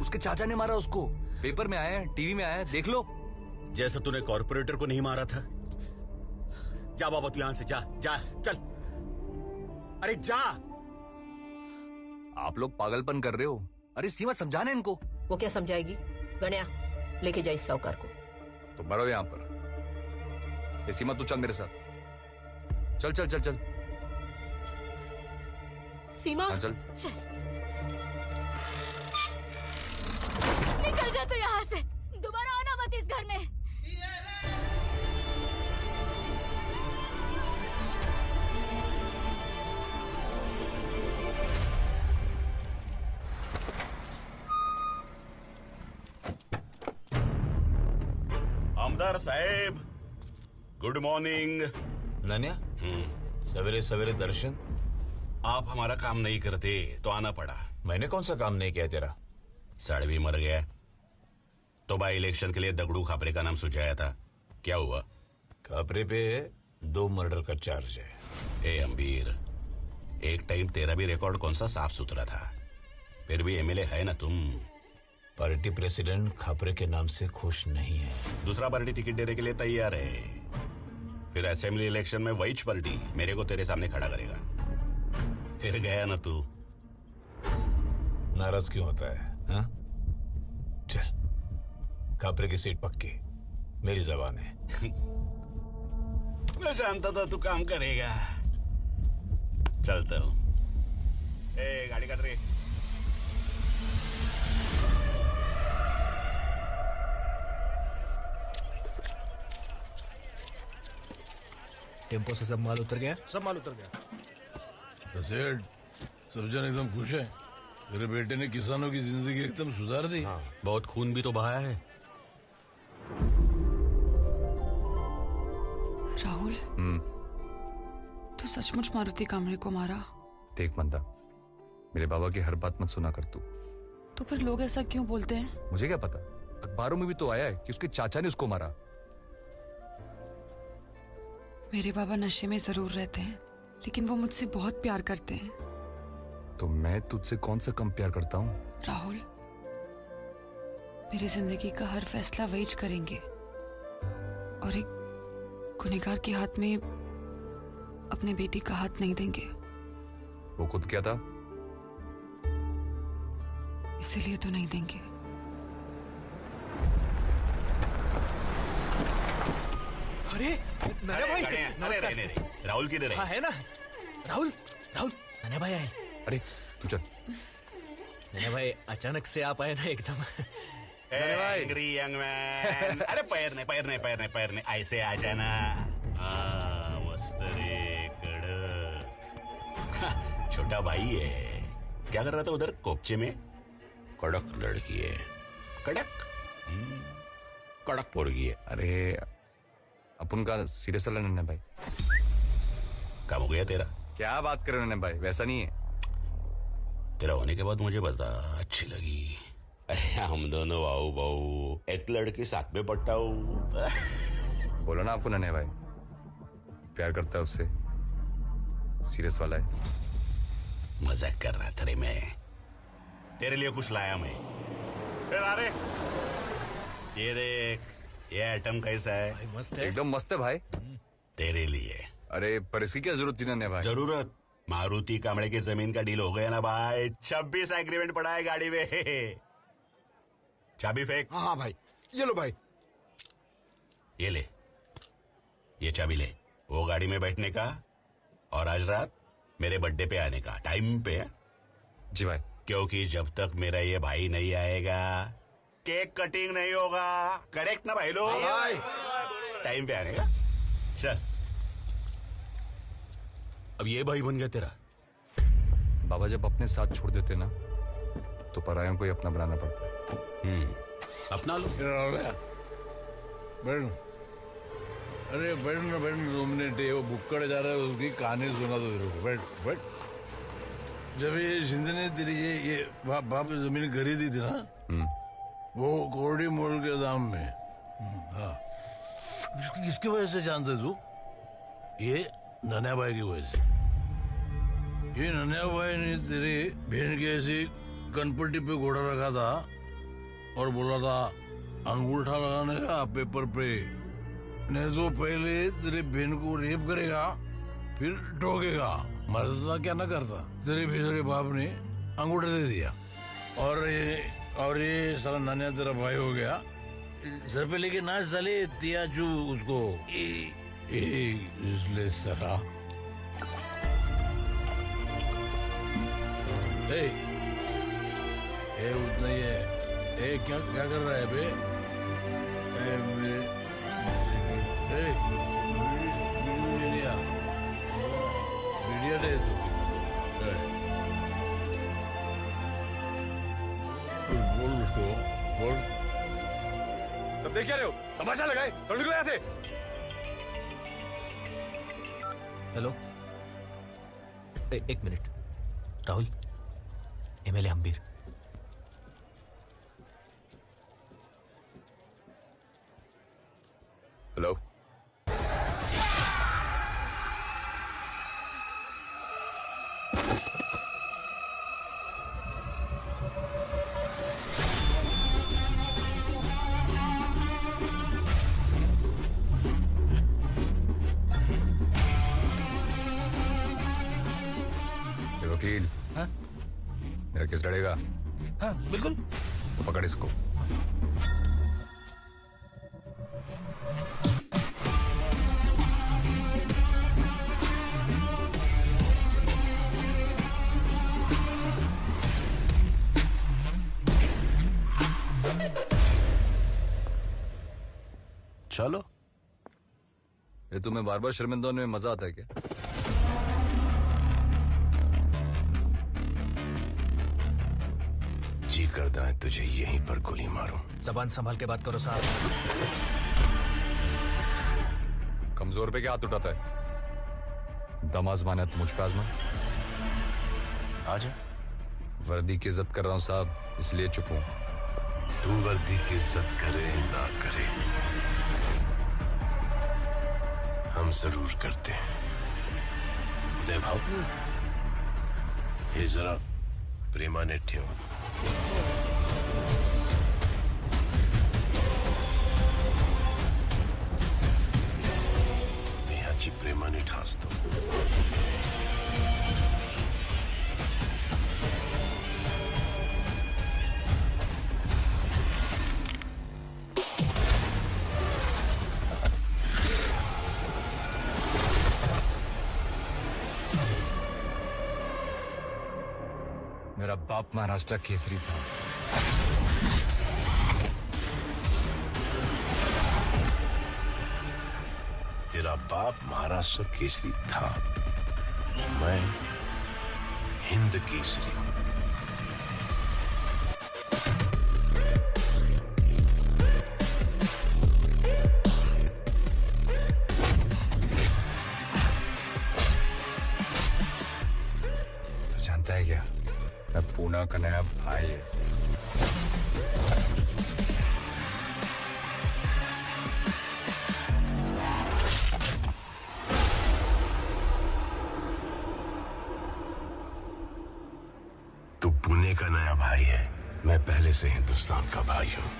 [SPEAKER 2] उसके चाचा ने मारा उसको। पेपर में आया है, टीवी में आया है, देख लो।
[SPEAKER 4] जैसा तूने कॉर्पोरेटर को नहीं मारा था। जा बाबा, तू यहां से जा चल। अरे जा।
[SPEAKER 2] आप लोग पागलपन कर रहे हो। अरे सीमा, समझाना इनको।
[SPEAKER 21] वो क्या समझाएगी? गणिया, लेके जा इस साहूकार को।
[SPEAKER 2] तो बढ़ो यहाँ पर। ये सीमा, तू चल मेरे साथ। चल।
[SPEAKER 21] सीमा,
[SPEAKER 2] हाँ, चल।
[SPEAKER 16] निकल जा तू यहाँ से, दोबारा आना मत इस घर में।
[SPEAKER 7] आमदार साहेब, गुड मॉर्निंग।
[SPEAKER 13] नन्या, सवेरे सवेरे दर्शन।
[SPEAKER 7] आप हमारा काम नहीं करते तो आना पड़ा।
[SPEAKER 13] मैंने कौन सा काम नहीं किया तेरा?
[SPEAKER 7] साड़वी मर गया तो बाई इलेक्शन के लिए दगड़ू खापरे का नाम सुझाया था, क्या हुआ?
[SPEAKER 13] खापरे पे 2 मर्डर का चार्ज है।
[SPEAKER 7] ए अम्बीर, एक टाइम तेरा भी रिकॉर्ड कौन सा साफ सुथरा था, फिर भी एमएलए है ना तुम।
[SPEAKER 13] पार्टी प्रेसिडेंट खापरे के नाम से खुश नहीं है।
[SPEAKER 7] दूसरा पार्टी टिकट देने के लिए तैयार है, फिर असेंबली इलेक्शन में वही पार्टी मेरे को तेरे सामने खड़ा करेगा। फिर गया ना तू।
[SPEAKER 13] नाराज क्यों होता है? हाँ? चल, खापरे की सीट पक्की, मेरी जबान है।
[SPEAKER 7] मैं जानता था तू काम करेगा। चलता हूं। ए, गाड़ी काट रही।
[SPEAKER 17] टेम्पो से सब माल उतर गया? सब माल उतर गया।
[SPEAKER 8] सेठ, सब जन एकदम खुश है। तेरे बेटे ने किसानों की जिंदगी एकदम सुधार दी।
[SPEAKER 4] हाँ, बहुत खून भी तो बहाया है।
[SPEAKER 3] राहुल, तू सचमुच मारुति कामरे को मारा?
[SPEAKER 2] देख मंदा, मेरे बाबा की हर बात मत सुना कर तू।
[SPEAKER 3] तो फिर लोग ऐसा क्यों बोलते हैं?
[SPEAKER 2] मुझे क्या पता, अखबारों में भी तो आया है कि उसके चाचा ने उसको मारा।
[SPEAKER 3] मेरे बाबा नशे में जरूर रहते हैं, लेकिन वो मुझसे बहुत प्यार करते हैं।
[SPEAKER 2] तो मैं तुझसे कौन सा कम प्यार करता हूँ?
[SPEAKER 3] राहुल, मेरी जिंदगी का हर फैसला वही करेंगे और एक गुनहगार के हाथ में अपने बेटी का हाथ नहीं देंगे।
[SPEAKER 2] वो खुद क्या था?
[SPEAKER 3] इसीलिए तो नहीं देंगे।
[SPEAKER 11] अरे नन्या भाई
[SPEAKER 7] अरे रहने दे। राहुल किधर है?
[SPEAKER 11] हाँ है ना, राहुल राहुल नन्या भाई आए।
[SPEAKER 2] अरे तू चल।
[SPEAKER 11] नन्या भाई अचानक से आप आए ना एकदम।
[SPEAKER 7] Angry young man. अरे पैरने ऐसे आ जाना। मस्त रे कड़क। छोटा भाई है। क्या कर रहा था उधर कोपचे में?
[SPEAKER 4] कड़क लड़की है।
[SPEAKER 7] कड़क
[SPEAKER 2] कड़क मुर्गी है। अरे अपन का सीरियस वाला नन्हे भाई।
[SPEAKER 7] काम हो गया तेरा?
[SPEAKER 2] क्या बात कर रहे नन्हे भाई, वैसा नहीं है।
[SPEAKER 7] तेरा होने के बाद मुझे बता, अच्छी लगी। हम दोनों वाऊ बाऊ एक लड़की साथ में पट्टाऊ।
[SPEAKER 2] बोलो ना आपको नन्हे भाई, प्यार करता है उससे, सीरियस वाला है।
[SPEAKER 7] मजाक कर रहा था रे मैं। तेरे लिए कुछ लाया मैं। अरे ये देख, ये आइटम कैसा है?
[SPEAKER 11] भाई मस्त है।
[SPEAKER 2] एकदम मस्त है भाई।
[SPEAKER 7] तेरे लिए।
[SPEAKER 2] अरे पर इसकी क्या जरूरत थी नन्हे भाई?
[SPEAKER 7] जरूरत? मारुति कामड़े की जमीन का डील हो गया ना भाई। 26 एग्रीमेंट पड़ा है गाड़ी में। चाबी फेंक।
[SPEAKER 19] हाँ भाई, ये लो भाई।
[SPEAKER 7] ये ले, ये चाबी ले। वो गाड़ी में बैठने का और आज रात मेरे बर्थडे पे आने का, टाइम पे है।
[SPEAKER 2] जी भाई।
[SPEAKER 7] क्योंकि जब तक मेरा ये भाई नहीं आएगा केक कटिंग नहीं होगा। करेक्ट ना भाई लोग? टाइम पे आने का। चल।
[SPEAKER 4] अब ये भाई बन गया तेरा?
[SPEAKER 2] बाबा जब अपने साथ छोड़ देते ना तो परायों को ही अपना बनाना पड़ता है।
[SPEAKER 4] अपना लो।
[SPEAKER 8] बैठ। अरे बैठ ना 2 मिनट। वो बुक्कड़ जा रहा है, उसकी कहानी सुना दो तेरे को। बैठ। जब ये जिंदे ने तेरी ये बाप जमीन खरीदी थी ना, वो कोरडी मोल के दाम में। हाँ, किसकी वजह से जानते तू? ये नन्या भाई की वजह से। ये नन्या भाई ने तेरी बहन की ऐसी कनपट्टी पे घोड़ा रखा था और बोला था अंगूठा लगाने का पेपर पे, नहीं तो पहले तेरे बहन को रेप करेगा फिर ठोकेगा। मरता क्या ना करता। तेरे बेचारे बाप ने अंगूठा दे दिया और ये साला नन्या तेरा भाई हो गया। सर पे लेके नाच साले तियाचू उसको। इसलिए सरा उतना ही है। क्या कर रहा है बे? बोल उसको, बोल।
[SPEAKER 2] सब देख क्या रहे हो? तमाशा लगाए, चल निकलो यहाँ से।
[SPEAKER 11] हेलो, एक minute. Rahul, MLA Hambir.
[SPEAKER 2] Hello. वकील।
[SPEAKER 11] हाँ?
[SPEAKER 2] मेरा केस लड़ेगा?
[SPEAKER 11] हाँ बिल्कुल।
[SPEAKER 2] तो पकड़ इसको।
[SPEAKER 8] चलो।
[SPEAKER 2] ये तुम्हें बार बार शर्मिंदा होने में मजा आता है क्या?
[SPEAKER 8] जी करता है तुझे यहीं पर गोली मारूं।
[SPEAKER 11] जबान संभाल के बात करो साहब।
[SPEAKER 2] कमजोर पे क्या हाथ उठाता है? दम आजमाना तो मुझ पे आजमा।
[SPEAKER 8] आजा।
[SPEAKER 2] वर्दी की इज्जत कर रहा हूं साहब, इसलिए चुप हूं।
[SPEAKER 8] तू वर्दी की इज्जत करे ना करे, हम जरूर करते हैं। उदय भाव, ये जरा प्रेमाने ठेव। ह्याची प्रेमाने ठासतो।
[SPEAKER 2] मेरा बाप महाराष्ट्र केसरी था।
[SPEAKER 8] तेरा बाप महाराष्ट्र केसरी था, मैं हिंद केसरी हूं।
[SPEAKER 2] तो जानता है क्या, मैं पूना का नया भाई है।
[SPEAKER 8] तू पुणे का नया भाई है, मैं पहले से हिंदुस्तान का भाई हूं।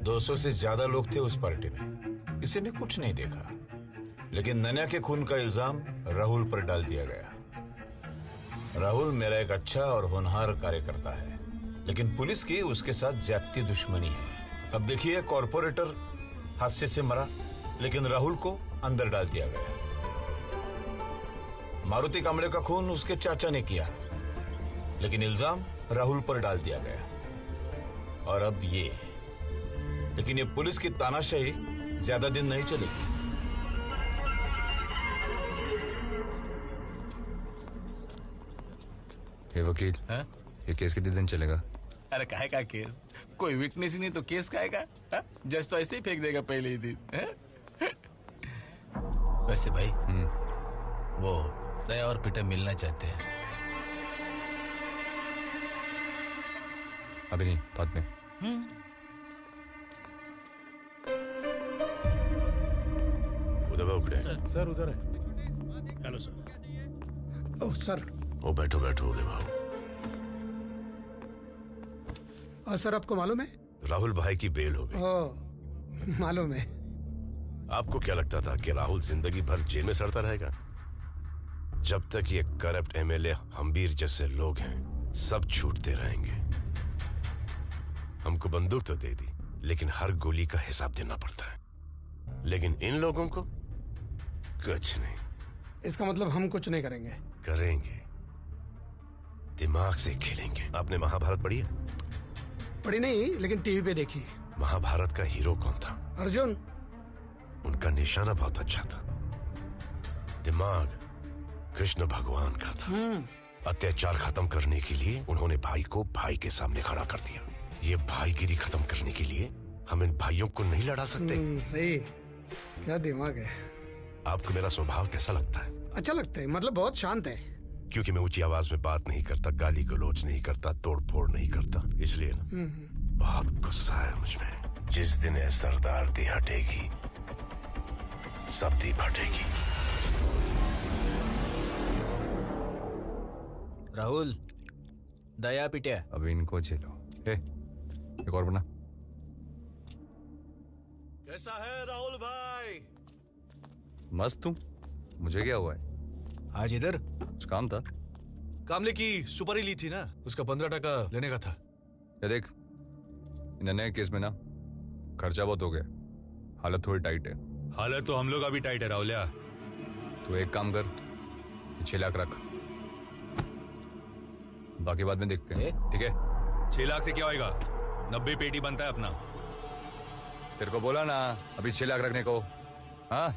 [SPEAKER 13] दो 200 से ज्यादा लोग थे उस पार्टी में, किसी ने कुछ नहीं देखा, लेकिन नन्या के खून का इल्जाम राहुल पर डाल दिया गया। राहुल मेरा एक अच्छा और होनहार कार्यकर्ता है, लेकिन पुलिस की उसके साथ ज्यादती दुश्मनी है। अब देखिए, कॉर्पोरेटर हादसे से मरा, लेकिन राहुल को अंदर डाल दिया गया। मारुति कांबळे का खून उसके चाचा ने किया, लेकिन इल्जाम राहुल पर डाल दिया गया। और अब ये, लेकिन ये पुलिस की तानाशाही ज्यादा दिन नहीं चलेगी।
[SPEAKER 2] ये वकील, ये केस कितने दिन चलेगा?
[SPEAKER 5] अरे काहे का केस? कोई विटनेस ही नहीं तो केस काहे का? जज तो ऐसे ही फेंक देगा पहले ही दिन। वैसे भाई, वो दया और पीटर मिलना चाहते हैं।
[SPEAKER 2] अभी नहीं, बाद में।
[SPEAKER 8] उधर
[SPEAKER 9] सर उधर है। Hello sir. Oh sir.
[SPEAKER 8] ओ बैठो बैठो उदय बाबू।
[SPEAKER 9] सर आपको मालूम है,
[SPEAKER 8] राहुल भाई की बेल हो गई।
[SPEAKER 9] ओह मालूम है।
[SPEAKER 8] आपको क्या लगता था कि राहुल जिंदगी भर जेल में सड़ता रहेगा? जब तक ये करप्ट एमएलए हम्बीर जैसे लोग हैं, सब छूटते रहेंगे। हमको बंदूक तो दे दी, लेकिन हर गोली का हिसाब देना पड़ता है। लेकिन इन लोगों को कुछ नहीं।
[SPEAKER 9] इसका मतलब हम कुछ नहीं करेंगे?
[SPEAKER 8] करेंगे, दिमाग से खेलेंगे। आपने महाभारत पढ़ी है?
[SPEAKER 9] पढ़ी नहीं, लेकिन टीवी पे देखी।
[SPEAKER 8] महाभारत का हीरो कौन था?
[SPEAKER 9] अर्जुन।
[SPEAKER 8] उनका निशाना बहुत अच्छा था। दिमाग कृष्ण भगवान का था। अत्याचार खत्म करने के लिए उन्होंने भाई को भाई के सामने खड़ा कर दिया। ये भाईगिरी खत्म करने के लिए हम इन भाइयों को नहीं लड़ा सकते।
[SPEAKER 9] सही, क्या दिमाग है।
[SPEAKER 8] आपको मेरा स्वभाव कैसा लगता है?
[SPEAKER 9] अच्छा लगता है, मतलब बहुत शांत है।
[SPEAKER 8] क्योंकि मैं ऊंची आवाज में बात नहीं करता, गाली गलौज नहीं करता, तोड़ फोड़ नहीं करता, इसलिए ना बहुत गुस्सा है मुझमें। जिस दिन ये सरदारदी हटेगी, सबदी फटेगी।
[SPEAKER 1] राहुल, दया पिटिया।
[SPEAKER 2] अब इनको झेलो। एक और बना।
[SPEAKER 11] कैसा है राहुल भाई?
[SPEAKER 2] मस्त हूँ। मुझे क्या हुआ है?
[SPEAKER 11] आज इधर
[SPEAKER 2] कुछ काम था।
[SPEAKER 11] कामले की सुपारी ली थी ना, उसका 15% लेने का था।
[SPEAKER 2] ये देख, इन नए केस में ना खर्चा बहुत हो गया, हालत थोड़ी टाइट है।
[SPEAKER 6] हालत तो हम लोग अभी टाइट है राहुलिया।
[SPEAKER 2] तू एक काम कर, 6 लाख रख। बाकी बाद में देखते हैं, ठीक है?
[SPEAKER 8] 6 लाख से क्या होएगा? 90 पेटी बनता है अपना।
[SPEAKER 2] तेरे को बोला ना अभी 6 लाख रखने को। हाँ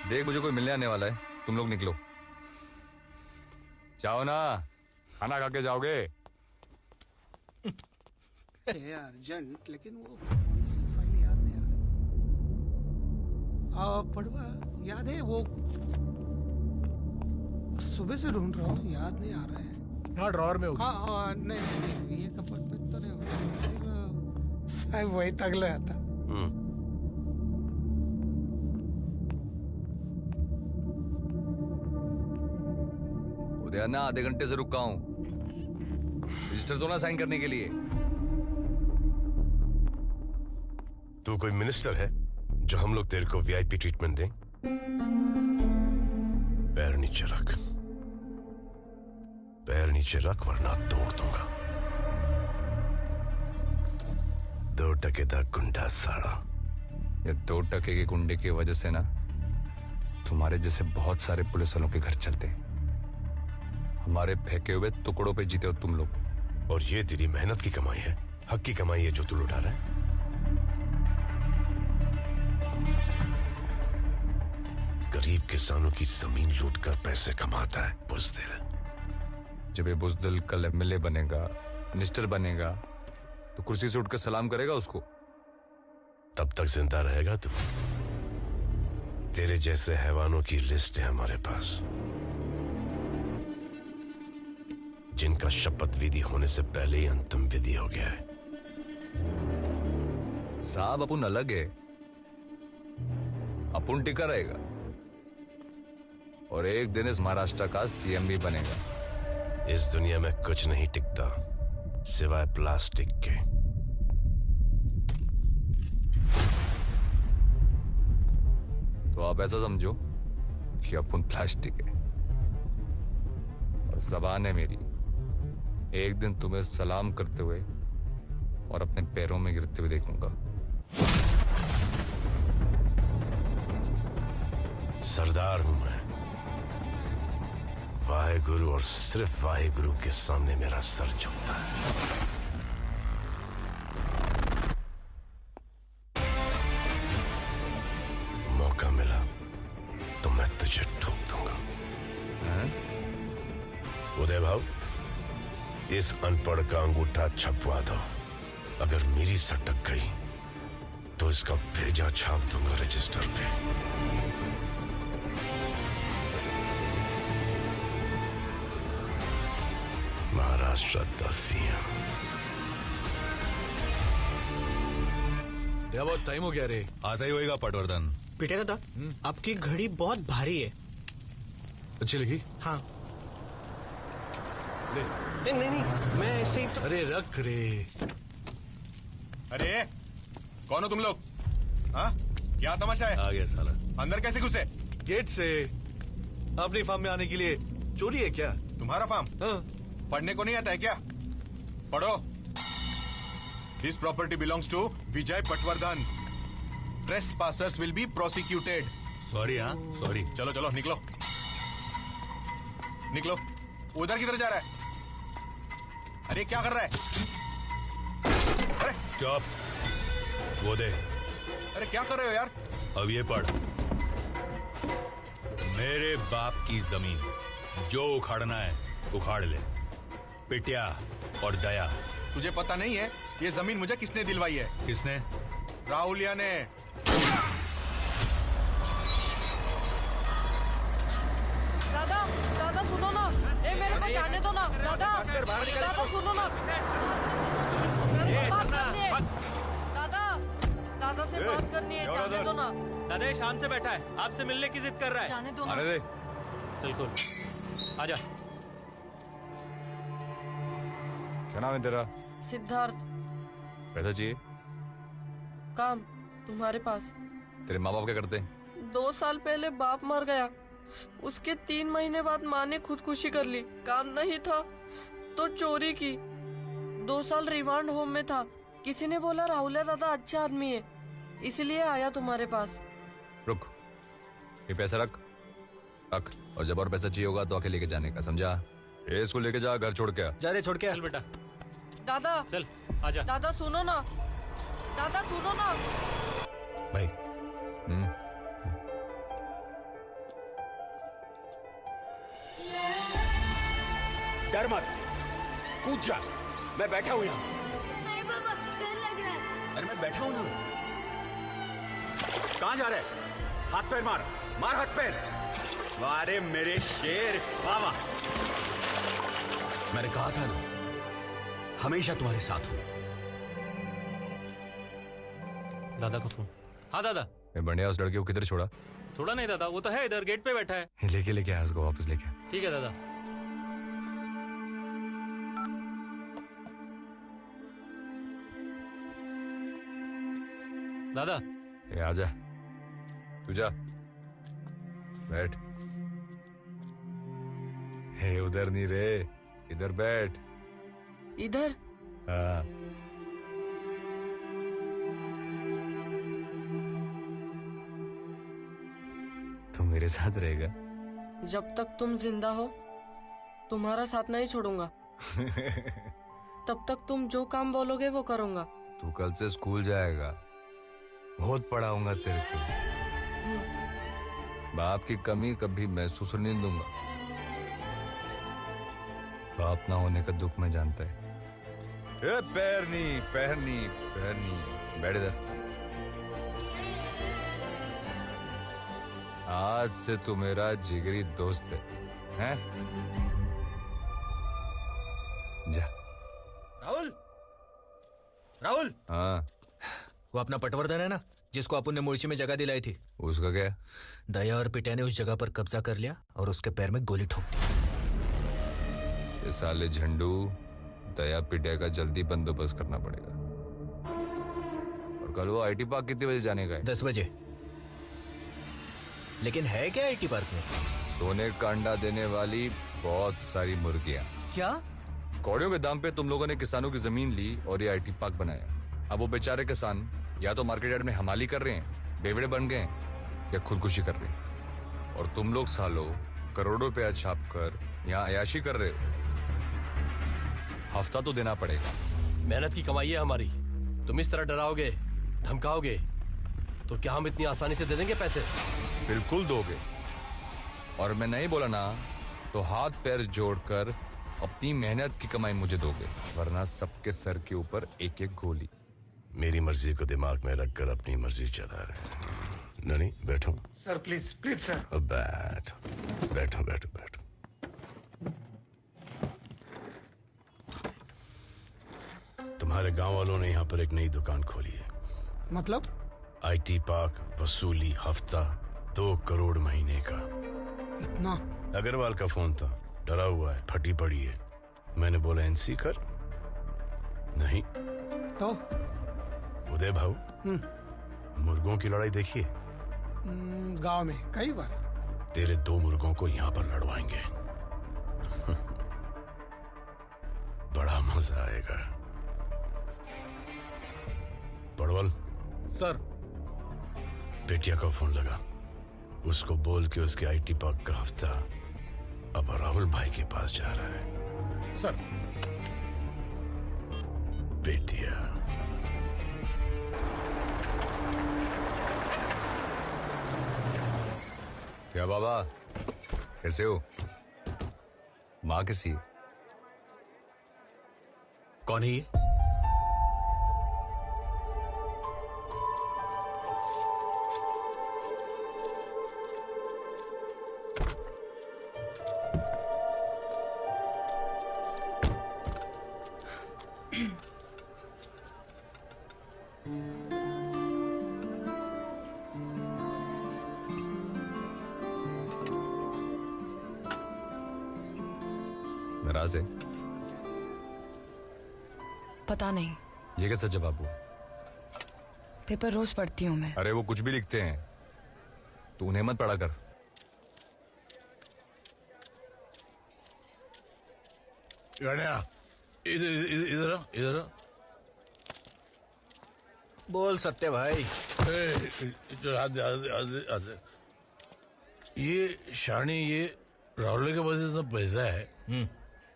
[SPEAKER 2] देख, मुझे कोई मिलने आने वाला है, तुम लोग निकलो। जाओ ना, खाना खा के जाओगे।
[SPEAKER 9] अर्जेंट, लेकिन वो फाइल याद नहीं आ रही। पढ़वा याद है वो, सुबह से ढूंढ रहा हूँ, याद नहीं आ रहा है।
[SPEAKER 17] हाँ ड्रॉअर में होगी।
[SPEAKER 9] हाँ नहीं, ये कपट में तो नहीं होगा साहब, वही तगला आता।
[SPEAKER 2] उदय ना आधे घंटे से रुका हूं, रजिस्टर तो ना साइन करने के लिए।
[SPEAKER 8] तू कोई मिनिस्टर है जो हम लोग तेरे को वीआईपी ट्रीटमेंट दें? पैर नीचे रख, पैर नीचे रख वरना तोड़ दूंगा। 2 टके का गुंडा साड़ा।
[SPEAKER 2] ये 2 टके के गुंडे की वजह से ना तुम्हारे जैसे बहुत सारे पुलिस वालों के घर चलते हैं। हमारे फेंके हुए टुकड़ों पे जीते हो तुम लोग।
[SPEAKER 8] और ये तेरी मेहनत की कमाई है, हक की कमाई है जो तू लुटा रहा है। गरीब किसानों की जमीन लूटकर पैसे कमाता है बुज़दिल।
[SPEAKER 2] जब ये बुज़दिल कल एमएलए बनेगा, मिनिस्टर बनेगा, तो कुर्सी से उठकर सलाम करेगा उसको?
[SPEAKER 8] तब तक जिंदा रहेगा तू। तेरे जैसे हैवानों की लिस्ट है हमारे पास, जिनका शपथ विधि होने से पहले ही अंतिम विधि हो गया है।
[SPEAKER 2] साहब अपन अलग है, अपन टिका रहेगा और एक दिन इस महाराष्ट्र का सीएम भी बनेगा।
[SPEAKER 8] इस दुनिया में कुछ नहीं टिकता सिवाय प्लास्टिक के।
[SPEAKER 2] तो आप ऐसा समझो कि अपन प्लास्टिक है और ज़बान है मेरी। एक दिन तुम्हें सलाम करते हुए और अपने पैरों में गिरते हुए देखूंगा।
[SPEAKER 8] सरदार हूं मैं, वाहेगुरु और सिर्फ वाहेगुरु के सामने मेरा सर झुकता है। मौका मिला तो मैं तुझे ठोक दूंगा। उदय भाव, इस अनपढ़ का अंगूठा छपवा दो। अगर मेरी सटक गई तो इसका भेजा छाप दूंगा रजिस्टर पे। महाराष्ट्र दासियां।
[SPEAKER 11] बहुत टाइम हो गया रे।
[SPEAKER 8] आता ही होएगा पटवर्धन।
[SPEAKER 18] पीटे दादा, आपकी घड़ी बहुत भारी है।
[SPEAKER 11] अच्छी लगी?
[SPEAKER 18] हाँ। नहीं, मैं ऐसे ही तो...
[SPEAKER 11] अरे रख रे।
[SPEAKER 12] अरे कौन हो तुम लोग? हाँ, क्या तमाशा है?
[SPEAKER 11] आ गया साला।
[SPEAKER 12] अंदर कैसे घुसे?
[SPEAKER 11] गेट से। अपनी फार्म में आने के लिए चोरी है क्या?
[SPEAKER 12] तुम्हारा फार्म?
[SPEAKER 11] हाँ।
[SPEAKER 12] पढ़ने को नहीं आता है क्या? पढ़ो। This property belongs to Vijay Patwardhan. Trespassers will be prosecuted.
[SPEAKER 8] Sorry. हाँ सॉरी।
[SPEAKER 12] चलो चलो निकलो निकलो। उधर किधर जा रहा है? अरे क्या कर रहा है? अरे
[SPEAKER 8] चुप। वो दे।
[SPEAKER 12] अरे क्या कर रहे हो यार?
[SPEAKER 8] अब ये पढ़। मेरे बाप की जमीन जो उखाड़ना है उखाड़ ले। पिटिया और दया।
[SPEAKER 12] तुझे पता नहीं है ये जमीन मुझे किसने दिलवाई है?
[SPEAKER 8] किसने?
[SPEAKER 12] राहुलिया ने।
[SPEAKER 21] दादा, दादा सुनो ना। ए मेरे को जाने दो ना। दादा, दादा सुनो ना। बात करनी है। दादा, दादा से बात करनी है, जाने दो ना।
[SPEAKER 6] दादा शाम से बैठा है, आपसे मिलने की जिद कर रहा है।
[SPEAKER 21] जाने दो ना।
[SPEAKER 2] अरे दे।
[SPEAKER 6] चल खोल। आजा।
[SPEAKER 2] क्या नाम है तेरा?
[SPEAKER 21] सिद्धार्थ।
[SPEAKER 2] पैसा चाहिए?
[SPEAKER 21] काम तुम्हारे पास।
[SPEAKER 2] तेरे माँ बाप क्या करते हैं?
[SPEAKER 21] 2 साल पहले बाप मर गया, उसके 3 महीने बाद माँ ने खुदकुशी कर ली। काम नहीं था तो चोरी की। 2 साल रिमांड होम में था। किसी ने बोला राहुल दादा अच्छा आदमी है, इसलिए आया तुम्हारे पास।
[SPEAKER 2] रुक, ये पैसा रख, रख, और जब और पैसा चाहिए होगा तो आके लेके जाने का, समझा? इसको लेके जा, घर छोड़ के आ।
[SPEAKER 1] जा रे, छोड़ के आ।
[SPEAKER 6] चल बेटा
[SPEAKER 21] दादा
[SPEAKER 6] चल आजा।
[SPEAKER 21] दादा सुनो ना, दादा सुनो ना।
[SPEAKER 11] भाई
[SPEAKER 4] डर मत, कूद जा, मैं बैठा हूं यहाँ।
[SPEAKER 16] नहीं पापा, डर लग रहा है।
[SPEAKER 4] अरे मैं बैठा हूं ना। कहां जा रहे? हाथ पैर मार, मार हाथ पैर। अरे मेरे शेर, वाह वाह। मैंने कहा था ना, हमेशा तुम्हारे साथ हूं।
[SPEAKER 6] दादा का फोन। हाँ दादा।
[SPEAKER 2] बढ़िया, उस लड़के को किधर छोड़ा?
[SPEAKER 6] छोड़ा नहीं दादा, वो तो है इधर गेट पे बैठा है।
[SPEAKER 2] लेके आया उसको, वापस लेके।
[SPEAKER 6] ठीक है दादा। दादा
[SPEAKER 2] ये आजा, तू जा, बैठ। हे उधर नहीं रे, इधर बैठ।
[SPEAKER 21] इधर?
[SPEAKER 2] हाँ। तू मेरे साथ रहेगा?
[SPEAKER 21] जब तक तुम जिंदा हो तुम्हारा साथ नहीं छोड़ूंगा। तब तक तुम जो काम बोलोगे वो करूंगा।
[SPEAKER 2] तू कल से स्कूल जाएगा, बहुत पढ़ाऊंगा तेरे को। बाप की कमी कभी महसूस नहीं दूंगा। बाप ना होने का दुख मैं जानता है। पैर नहीं, बैठ इधर। आज से तू मेरा जिगरी दोस्त है, हैं? जा।
[SPEAKER 1] राहुल।
[SPEAKER 2] हाँ।
[SPEAKER 1] वो अपना पटवर्धन है ना, जिसको अपन ने मुर्शी में जगह दिलाई थी,
[SPEAKER 2] उसका क्या?
[SPEAKER 1] दया और पिटिया ने उस जगह पर कब्जा कर लिया और उसके पैर में गोली ठोक दी।
[SPEAKER 2] ये साले झंडू दया पिटिया का जल्दी बंदोबस्त करना पड़ेगा। और कल वो आईटी पार्क कितने बजे जाने का है?
[SPEAKER 1] 10 बजे। लेकिन है क्या आईटी पार्क में?
[SPEAKER 2] सोने का अंडा देने वाली बहुत सारी मुर्गियां।
[SPEAKER 1] क्या?
[SPEAKER 2] कौड़ियों के दाम पे तुम लोगों ने किसानों की जमीन ली और ये आईटी पार्क बनाया। अब वो बेचारे किसान या तो मार्केट यार्ड में हमाली कर रहे हैं, बेवड़े बन गए हैं, या खुदकुशी कर रहे हैं। और तुम लोग सालों करोड़ों रुपया छाप कर यहाँ अयाशी कर रहे हो। हफ्ता तो देना पड़ेगा।
[SPEAKER 8] मेहनत की कमाई है हमारी, तुम इस तरह डराओगे, धमकाओगे तो क्या हम इतनी आसानी से दे देंगे पैसे?
[SPEAKER 2] बिल्कुल दोगे। और मैं नहीं बोला ना तो हाथ पैर जोड़कर अपनी मेहनत की कमाई मुझे दोगे, वरना सबके सर के ऊपर एक एक गोली।
[SPEAKER 8] मेरी मर्जी को दिमाग में रखकर अपनी मर्जी चला रहे। नहीं, बैठो
[SPEAKER 9] सर, प्लीज प्लीज सर।
[SPEAKER 8] अब बैठो। तुम्हारे गांव वालों ने यहाँ पर एक नई दुकान खोली है।
[SPEAKER 9] मतलब?
[SPEAKER 8] आईटी पार्क, वसूली हफ्ता 2 करोड़ महीने का।
[SPEAKER 9] इतना?
[SPEAKER 8] अग्रवाल का फोन था, डरा हुआ है, फटी पड़ी है। मैंने बोला एनसी कर, नहीं
[SPEAKER 9] तो
[SPEAKER 8] उदय भाऊ, मुर्गों की लड़ाई देखिए।
[SPEAKER 9] गांव में कई बार।
[SPEAKER 8] तेरे 2 मुर्गों को यहाँ पर लड़वाएंगे। बड़ा मजा आएगा। पड़वल
[SPEAKER 6] सर।
[SPEAKER 8] बेटिया का फोन लगा, उसको बोल के उसके आईटी पार्क का हफ्ता अब राहुल भाई के पास जा रहा है।
[SPEAKER 6] सर।
[SPEAKER 8] बेटिया,
[SPEAKER 2] क्या बाबा, कैसे हो? माँ कैसी है?
[SPEAKER 4] कौन है ये?
[SPEAKER 2] नाराज है?
[SPEAKER 3] पता नहीं,
[SPEAKER 2] ये कैसा जवाब हुआ?
[SPEAKER 3] पेपर रोज पढ़ती हूँ मैं।
[SPEAKER 2] अरे वो कुछ भी लिखते हैं, तू उन्हें मत पढ़ा कर।
[SPEAKER 8] इधर
[SPEAKER 1] बोल सत्य भाई।
[SPEAKER 8] ये शानी, ये राहुल के पास इतना पैसा है,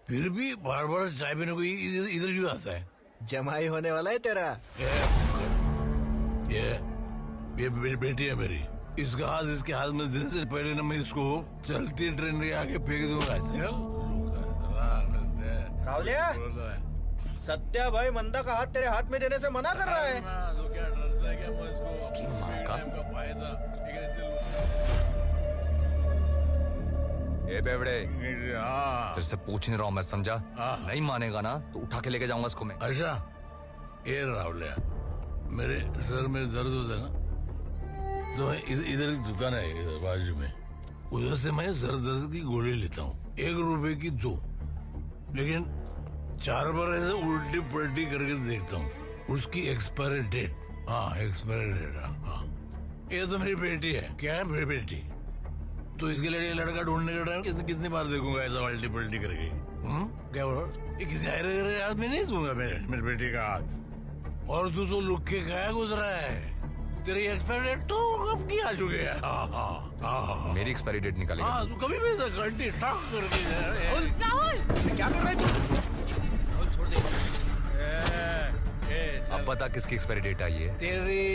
[SPEAKER 8] फिर भी बार बार चाय पीने को इधर क्यों आता है?
[SPEAKER 1] जमाई होने वाला है तेरा।
[SPEAKER 8] ये बेटी है मेरी, इसका हाथ इसके हाथ में देने से पहले ना मैं इसको चलती ट्रेन के आगे फेंक दूंगा।
[SPEAKER 1] राहुलिया, सत्या भाई मंदा का हाथ तेरे हाथ में देने से मना कर रहा है।
[SPEAKER 2] इसकी माँ का। ए बेवड़े, तेरे से पूछ नहीं रहा हूँ मैं, समझा? नहीं मानेगा ना तो उठा के लेके जाऊंगा इसको मैं।
[SPEAKER 8] अच्छा, ये राहुलिया, मेरे सर में दर्द होता है ना, तो इधर एक दुकान है इधर बाजू में, उधर से मैं सर दर्द की गोली लेता हूँ, 1 रुपए की 2, लेकिन 4 बार ऐसे उल्टी पलटी करके देखता हूँ, उसकी एक्सपायरी डेट, हाँ एक्सपायरी डेट, हाँ। ये तो मेरी बेटी है। क्या है मेरी बेटी? तो इसके लिए लड़का ढूंढने का टाइम कितनी बार देखूंगा ऐसा उल्टी पलटी करके? क्या बोल? ये किसी हाथ में नहीं दूंगा मेरी बेटी का हाथ। और तू तो लुक के गया गुजरा है, तेरी एक्सपायरी डेट तो कब की आ चुकी है?
[SPEAKER 2] मेरी एक्सपायरी डेट निकालेगा?
[SPEAKER 8] हाँ, तू कभी भी घंटी टाक करके।
[SPEAKER 1] राहुल, क्या कर रहा है तू? राहुल छोड़ दे।
[SPEAKER 2] अब बता किसकी एक्सपायरी डेट आई है?
[SPEAKER 8] तेरी।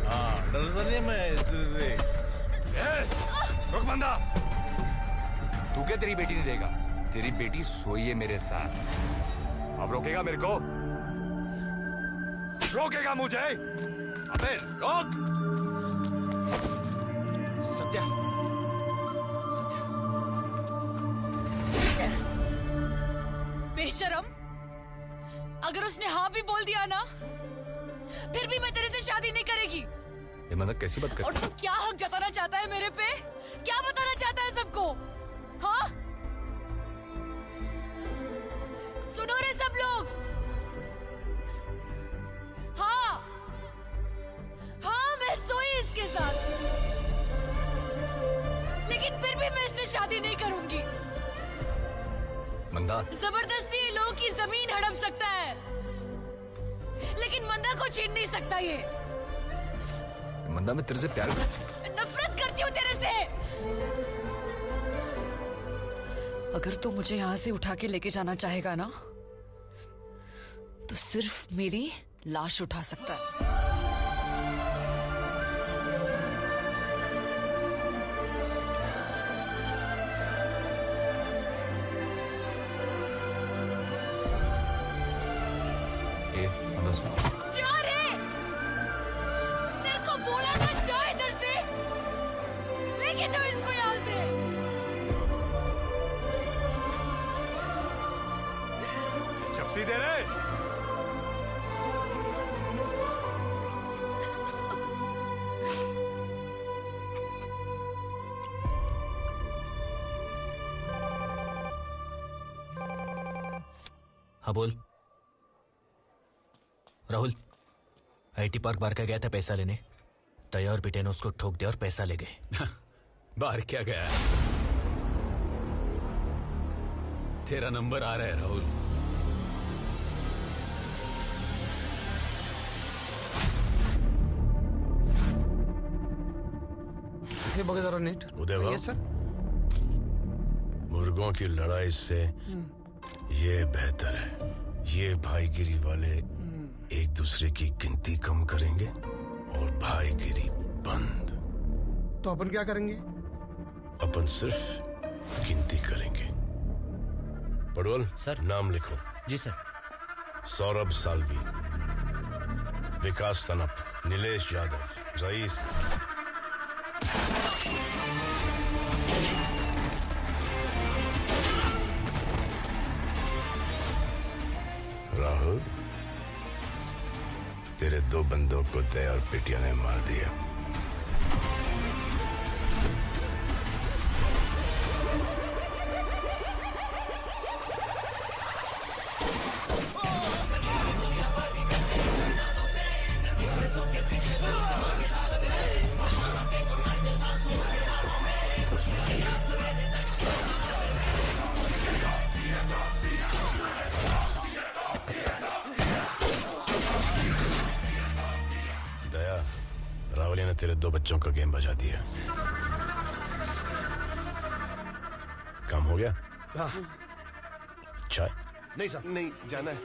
[SPEAKER 8] हाँ, डरता नहीं मैं तेरे से।
[SPEAKER 2] रुक बंदा, तू क्या तेरी बेटी नहीं देगा? तेरी बेटी सोई है मेरे साथ। अब रोकेगा मेरे को? रोकेगा मुझे? अबे रोक!
[SPEAKER 1] सत्या,
[SPEAKER 3] बेशरम, अगर उसने हाँ भी बोल दिया ना, फिर भी मैं तेरे से शादी नहीं करेगी।
[SPEAKER 2] ये मतलब कैसी बात कर?
[SPEAKER 3] और तू क्या हक जताना चाहता है मेरे पे? क्या बताना चाहता है सबको? हाँ, सुनो रे सब लोग। हाँ हाँ, मैं सोई इसके साथ, लेकिन फिर भी मैं इससे शादी नहीं करूंगी।
[SPEAKER 2] मंदा,
[SPEAKER 3] जबरदस्ती लोगों की जमीन हड़प सकता है, लेकिन मंदा को छीन नहीं सकता ये।
[SPEAKER 2] मंदा, मैं तेरे से प्यार
[SPEAKER 3] नफरत करती हूँ तेरे से। अगर तू मुझे यहाँ से उठा के लेके जाना चाहेगा ना, तो सिर्फ मेरी लाश उठा सकता है। जा रे, तेरे को बोला ना, जा इधर से, लेके जाओ इसको यहाँ से।
[SPEAKER 2] चप्पी दे रहे।
[SPEAKER 1] हाँ बोल। राहुल, आईटी पार्क बार का गया था पैसा लेने, तैयार और बेटे ने उसको ठोक दिया और पैसा ले गए।
[SPEAKER 5] बाहर क्या गया? तेरा नंबर आ रहा है राहुल।
[SPEAKER 9] हे बघा जरा नीट।
[SPEAKER 8] उदय भाऊ,
[SPEAKER 9] यस सर।
[SPEAKER 8] मुर्गों की लड़ाई से ये बेहतर है, ये भाईगिरी वाले एक दूसरे की गिनती कम करेंगे और भाईगिरी बंद।
[SPEAKER 9] तो अपन क्या करेंगे?
[SPEAKER 8] अपन सिर्फ गिनती करेंगे। पड़वल सर, नाम लिखो।
[SPEAKER 14] जी सर।
[SPEAKER 8] सौरभ सालवी, विकास तनप, नीलेश यादव, रईस। राहुल, तेरे 2 बंदों को दया और पिटिया ने मार दिया। मैंने तेरे 2 बच्चों का गेम बजा दिया। काम हो गया?
[SPEAKER 11] हाँ।
[SPEAKER 8] चाय?
[SPEAKER 11] नहीं साहब, नहीं जाना है।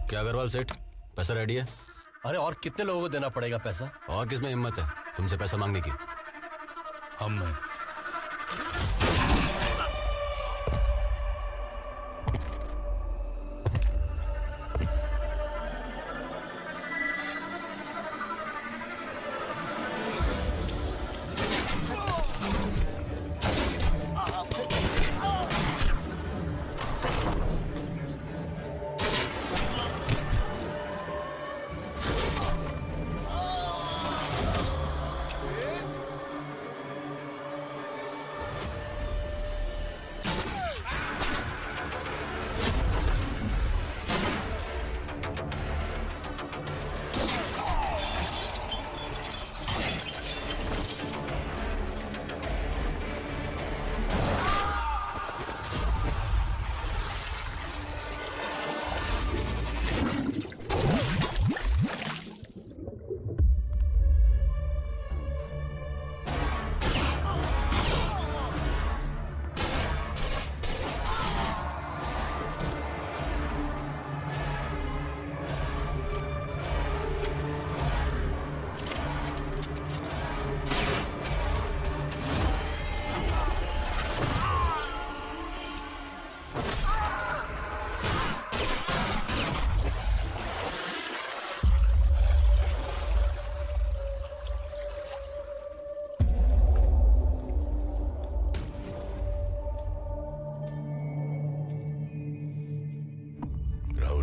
[SPEAKER 14] क्या अग्रवाल सेठ, पैसा रेडी है?
[SPEAKER 6] अरे और कितने लोगों को देना पड़ेगा पैसा?
[SPEAKER 14] और किसमें हिम्मत है तुमसे पैसा मांगने की?
[SPEAKER 6] हम में।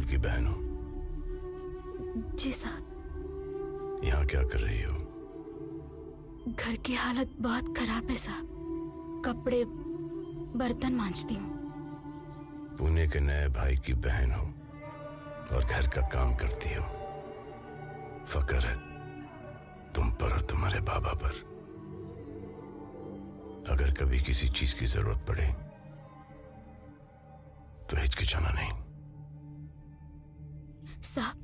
[SPEAKER 8] की बहन हो?
[SPEAKER 22] जी साहब।
[SPEAKER 8] यहाँ क्या कर रही हो?
[SPEAKER 22] घर की हालत बहुत खराब है साहब, कपड़े बर्तन मांजती हूँ।
[SPEAKER 8] पुणे के नए भाई की बहन हो और घर का काम करती हो। फकर है तुम पर और तुम्हारे बाबा पर। अगर कभी किसी चीज की जरूरत पड़े तो हिचकिचाना नहीं।
[SPEAKER 22] साहब,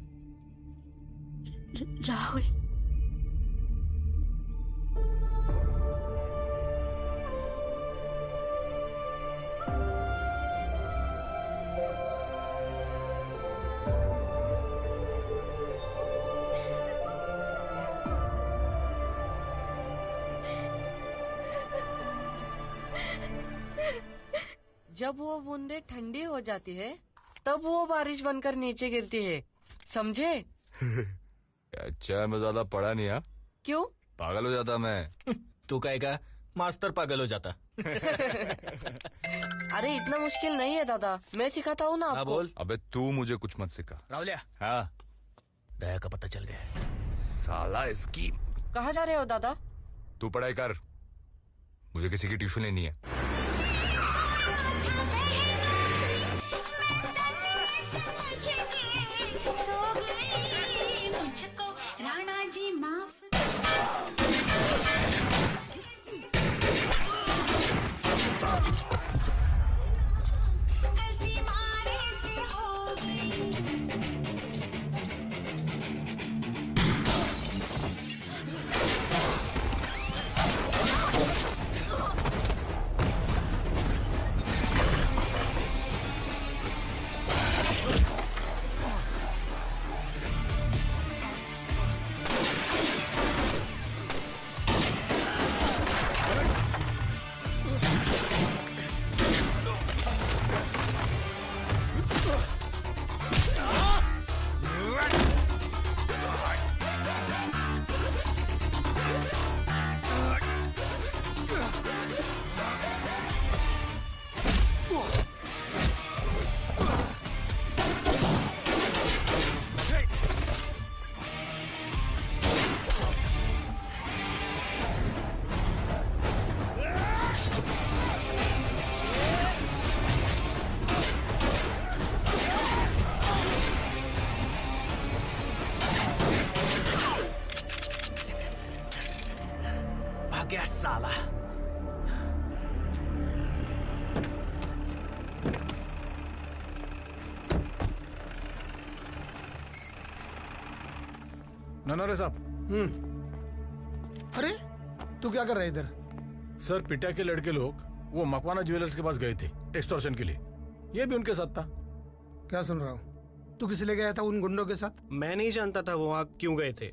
[SPEAKER 22] राहुल
[SPEAKER 21] जब वो बूंदे ठंडी हो जाती है तब वो बारिश बनकर नीचे गिरती है, समझे?
[SPEAKER 2] अच्छा, मैं ज्यादा पढ़ा नहीं। हाँ,
[SPEAKER 21] क्यों?
[SPEAKER 2] पागल हो जाता मैं।
[SPEAKER 11] तू कहेगा मास्टर पागल हो जाता।
[SPEAKER 21] अरे इतना मुश्किल नहीं है दादा, मैं सिखाता हूँ ना आपको।
[SPEAKER 11] बोल।
[SPEAKER 2] अबे तू मुझे कुछ मत सिखा।
[SPEAKER 11] राहुलिया,
[SPEAKER 2] हाँ,
[SPEAKER 11] दया का पता चल गया।
[SPEAKER 2] साला इसकी।
[SPEAKER 21] कहाँ जा रहे हो दादा?
[SPEAKER 2] तू पढ़ाई कर, मुझे किसी की ट्यूशन लेनी है।
[SPEAKER 10] ननोरे साहब।
[SPEAKER 9] अरे तू क्या कर रहा है इधर?
[SPEAKER 10] सर पिटा के लड़के लोग वो मकवाना ज्वेलर्स के पास गए थे एक्सटॉर्शन के लिए, ये भी उनके साथ था।
[SPEAKER 9] क्या सुन रहा हूँ? तू किस लिए गया था उन गुंडों के साथ?
[SPEAKER 15] मैं नहीं जानता था वो वहाँ क्यों गए थे।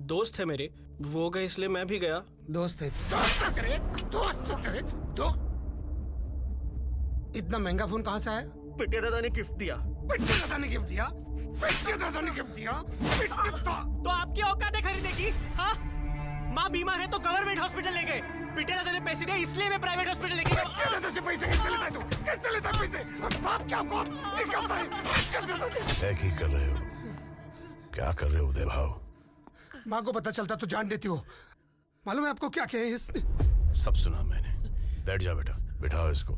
[SPEAKER 15] दोस्त थे मेरे, वो गए इसलिए मैं भी गया।
[SPEAKER 9] दोस्त थे? इतना महंगा फोन कहाँ से आया?
[SPEAKER 15] पिटिया दादा ने गिफ्ट दिया।
[SPEAKER 9] पिटिया दादा ने गिफ्ट दिया? पिटिया दादा ने गिफ्ट दिया?
[SPEAKER 15] तो आपकी औकात है खरीदने की? हाँ, माँ बीमार है तो गवर्नमेंट हॉस्पिटल ले गए। पिटिया दादा ने पैसे दिए इसलिए मैं प्राइवेट हॉस्पिटल लेके गया।
[SPEAKER 9] पिटिया दादा से पैसे कैसे लेता है तू? कैसे लेता है पैसे? और बाप क्या को निकलता है?
[SPEAKER 8] क्या कर रहे हो? क्या कर रहे हो उदय भाव?
[SPEAKER 9] माँ को पता चलता तो जान देती हो। मालूम है आपको क्या कहे इसने?
[SPEAKER 8] सब सुना मैंने। बैठ जा बेटा, बिठाओ इसको।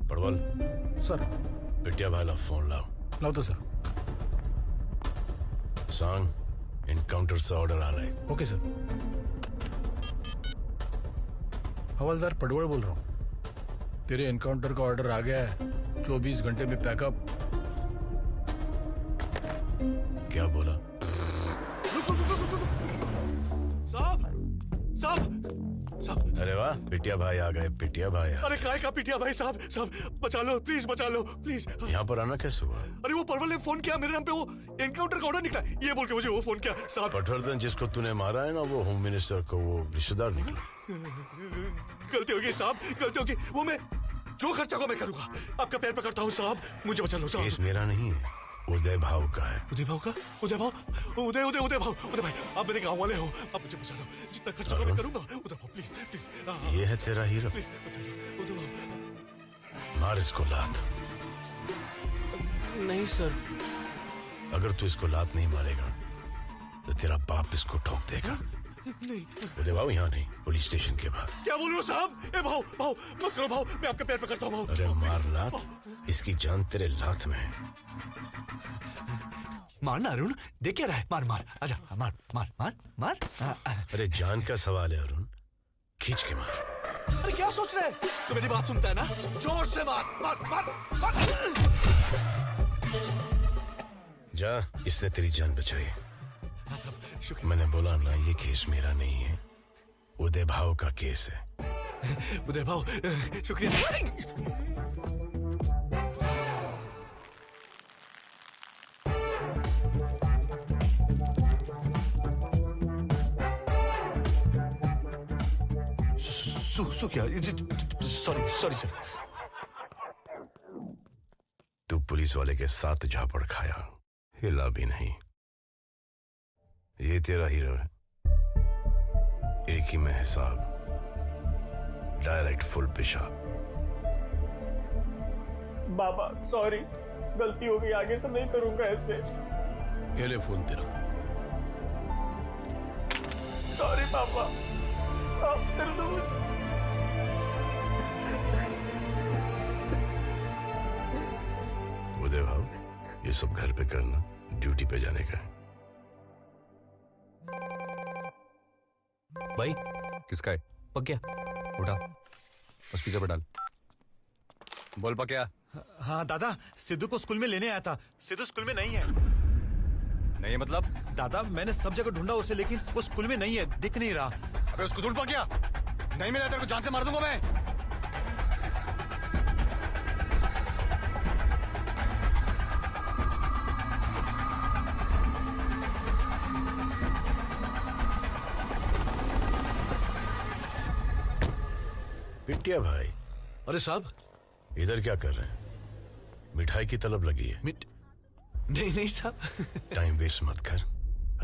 [SPEAKER 8] पड़वल
[SPEAKER 10] सर।
[SPEAKER 8] पिटिया भाई ला फोन लाओ।
[SPEAKER 10] लाओ तो सर।
[SPEAKER 8] सांग एनकाउंटर से ऑर्डर आ रहा है।
[SPEAKER 10] Okay sir. हवलदार पडवल बोल रहा हूँ। तेरे एनकाउंटर का ऑर्डर आ गया है, 24 घंटे में पैकअप।
[SPEAKER 8] क्या बोला?
[SPEAKER 10] साहब।
[SPEAKER 8] अरे वाह, पिटिया भाई आ गए। पिटिया भाई
[SPEAKER 10] अरे काय का पिटिया भाई साहब? बचा लो प्लीज, बचा लो प्लीज।
[SPEAKER 8] यहाँ पर आना कैसे हुआ?
[SPEAKER 10] अरे वो परवल ने फोन किया मेरे नाम पे, वो एनकाउंटर का ऑर्डर निकला, ये बोल के मुझे वो फोन किया साहब।
[SPEAKER 8] पटवर्धन जिसको तूने मारा है ना, वो होम मिनिस्टर को वो रिश्तेदार निकला।
[SPEAKER 10] गलती होगी साहब, गलती होगी। वो मैं जो खर्चा को मैं करूंगा। आपका पैर पकड़ता हूँ साहब, मुझे बचा लो साहब।
[SPEAKER 8] केस मेरा नहीं है, उदय भाव का है।
[SPEAKER 10] उदय भाव का? उदय भाव? उदय भाई, आप मेरे गांव वाले हो, आप मुझे बचा लो। जितना खर्चा मैं करूंगा। उदय भाव प्लीज प्लीज।
[SPEAKER 8] ये है तेरा हीरो।
[SPEAKER 10] प्लीज बचा लो उदय भाव।
[SPEAKER 8] मार इसको लात।
[SPEAKER 15] नहीं सर।
[SPEAKER 8] अगर तू इसको लात नहीं मारेगा तो तेरा बाप इसको ठोक देगा।
[SPEAKER 10] नहीं
[SPEAKER 8] उदय भाव यहाँ नहीं, पुलिस स्टेशन के बाहर।
[SPEAKER 10] क्या बोल रहे हो साहब? ए भाव मत करो भाव, मैं आपका पैर पकड़ता हूँ।
[SPEAKER 8] अरे मार लात, इसकी जान तेरे लात में है।
[SPEAKER 11] मारना अरुण, देख क्या रहा है? मार मार, आजा, मार मार मार मार।
[SPEAKER 8] अरे जान का सवाल है अरुण, खींच के मार।
[SPEAKER 10] अरे क्या सोच रहे हैं? तो मेरी बात सुनता है ना? जोर से मार मार मार मार।
[SPEAKER 8] जा, इसने तेरी जान बचाई।
[SPEAKER 10] हाँ साहब, शुक्रिया।
[SPEAKER 8] मैंने बोला ना, ये केस मेरा नहीं है, उदय भाव का केस है।
[SPEAKER 10] उदय भाव शुक्रिया। Sorry sir.
[SPEAKER 8] तू पुलिस वाले के साथ झापड़ खाया, हिला भी नहीं। ये तेरा हीरो है, एक ही में हिसाब, डायरेक्ट फुल पेशाब।
[SPEAKER 15] बाबा सॉरी, गलती हो गई, आगे से नहीं करूंगा ऐसे।
[SPEAKER 8] ये ले फोन तेरा।
[SPEAKER 15] सॉरी पापा, आप कर दो।
[SPEAKER 8] उदय भाव, ये सब घर पे करना, ड्यूटी पे जाने का है।
[SPEAKER 2] भाई किसका है? पक्या उठा, स्पीकर पे डाल। बोल पक्या।
[SPEAKER 11] हाँ दादा, सिद्धू को स्कूल में लेने आया था। सिद्धू स्कूल में नहीं है।
[SPEAKER 2] नहीं मतलब?
[SPEAKER 11] दादा मैंने सब जगह ढूंढा उसे, लेकिन वो स्कूल में नहीं है, दिख नहीं रहा।
[SPEAKER 2] अबे उसको ढूंढ पक्या, नहीं मिला तेरे को जान से मार दूंगा मैं।
[SPEAKER 8] पिटिया भाई।
[SPEAKER 11] अरे साहब,
[SPEAKER 8] इधर क्या कर रहे हैं? मिठाई की तलब लगी है?
[SPEAKER 11] नहीं नहीं साहब।
[SPEAKER 8] टाइम वेस्ट मत कर,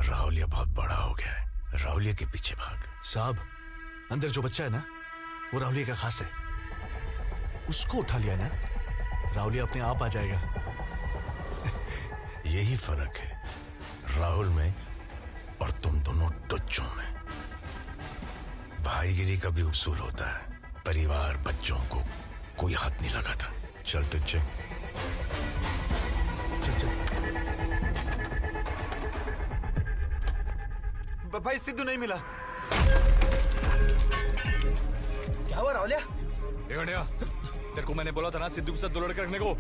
[SPEAKER 8] राहुलिया बहुत बड़ा हो गया है, राहुलिया के पीछे भाग।
[SPEAKER 11] साहब, अंदर जो बच्चा है ना, वो राहुलिया का खास है। उसको उठा लिया ना, राहुलिया अपने आप आ जाएगा।
[SPEAKER 8] यही फर्क है राहुल में और तुम दोनों टुच्चों में। भाईगिरी का भी उसूल होता है, परिवार बच्चों को कोई हाथ नहीं लगाता। चल टुच्चे,
[SPEAKER 11] भाई सिद्धू नहीं मिला।
[SPEAKER 1] क्या हुआ राहुलिया?
[SPEAKER 2] तेरे को मैंने बोला था ना सिद्धू के साथ 2 लड़के रखने को,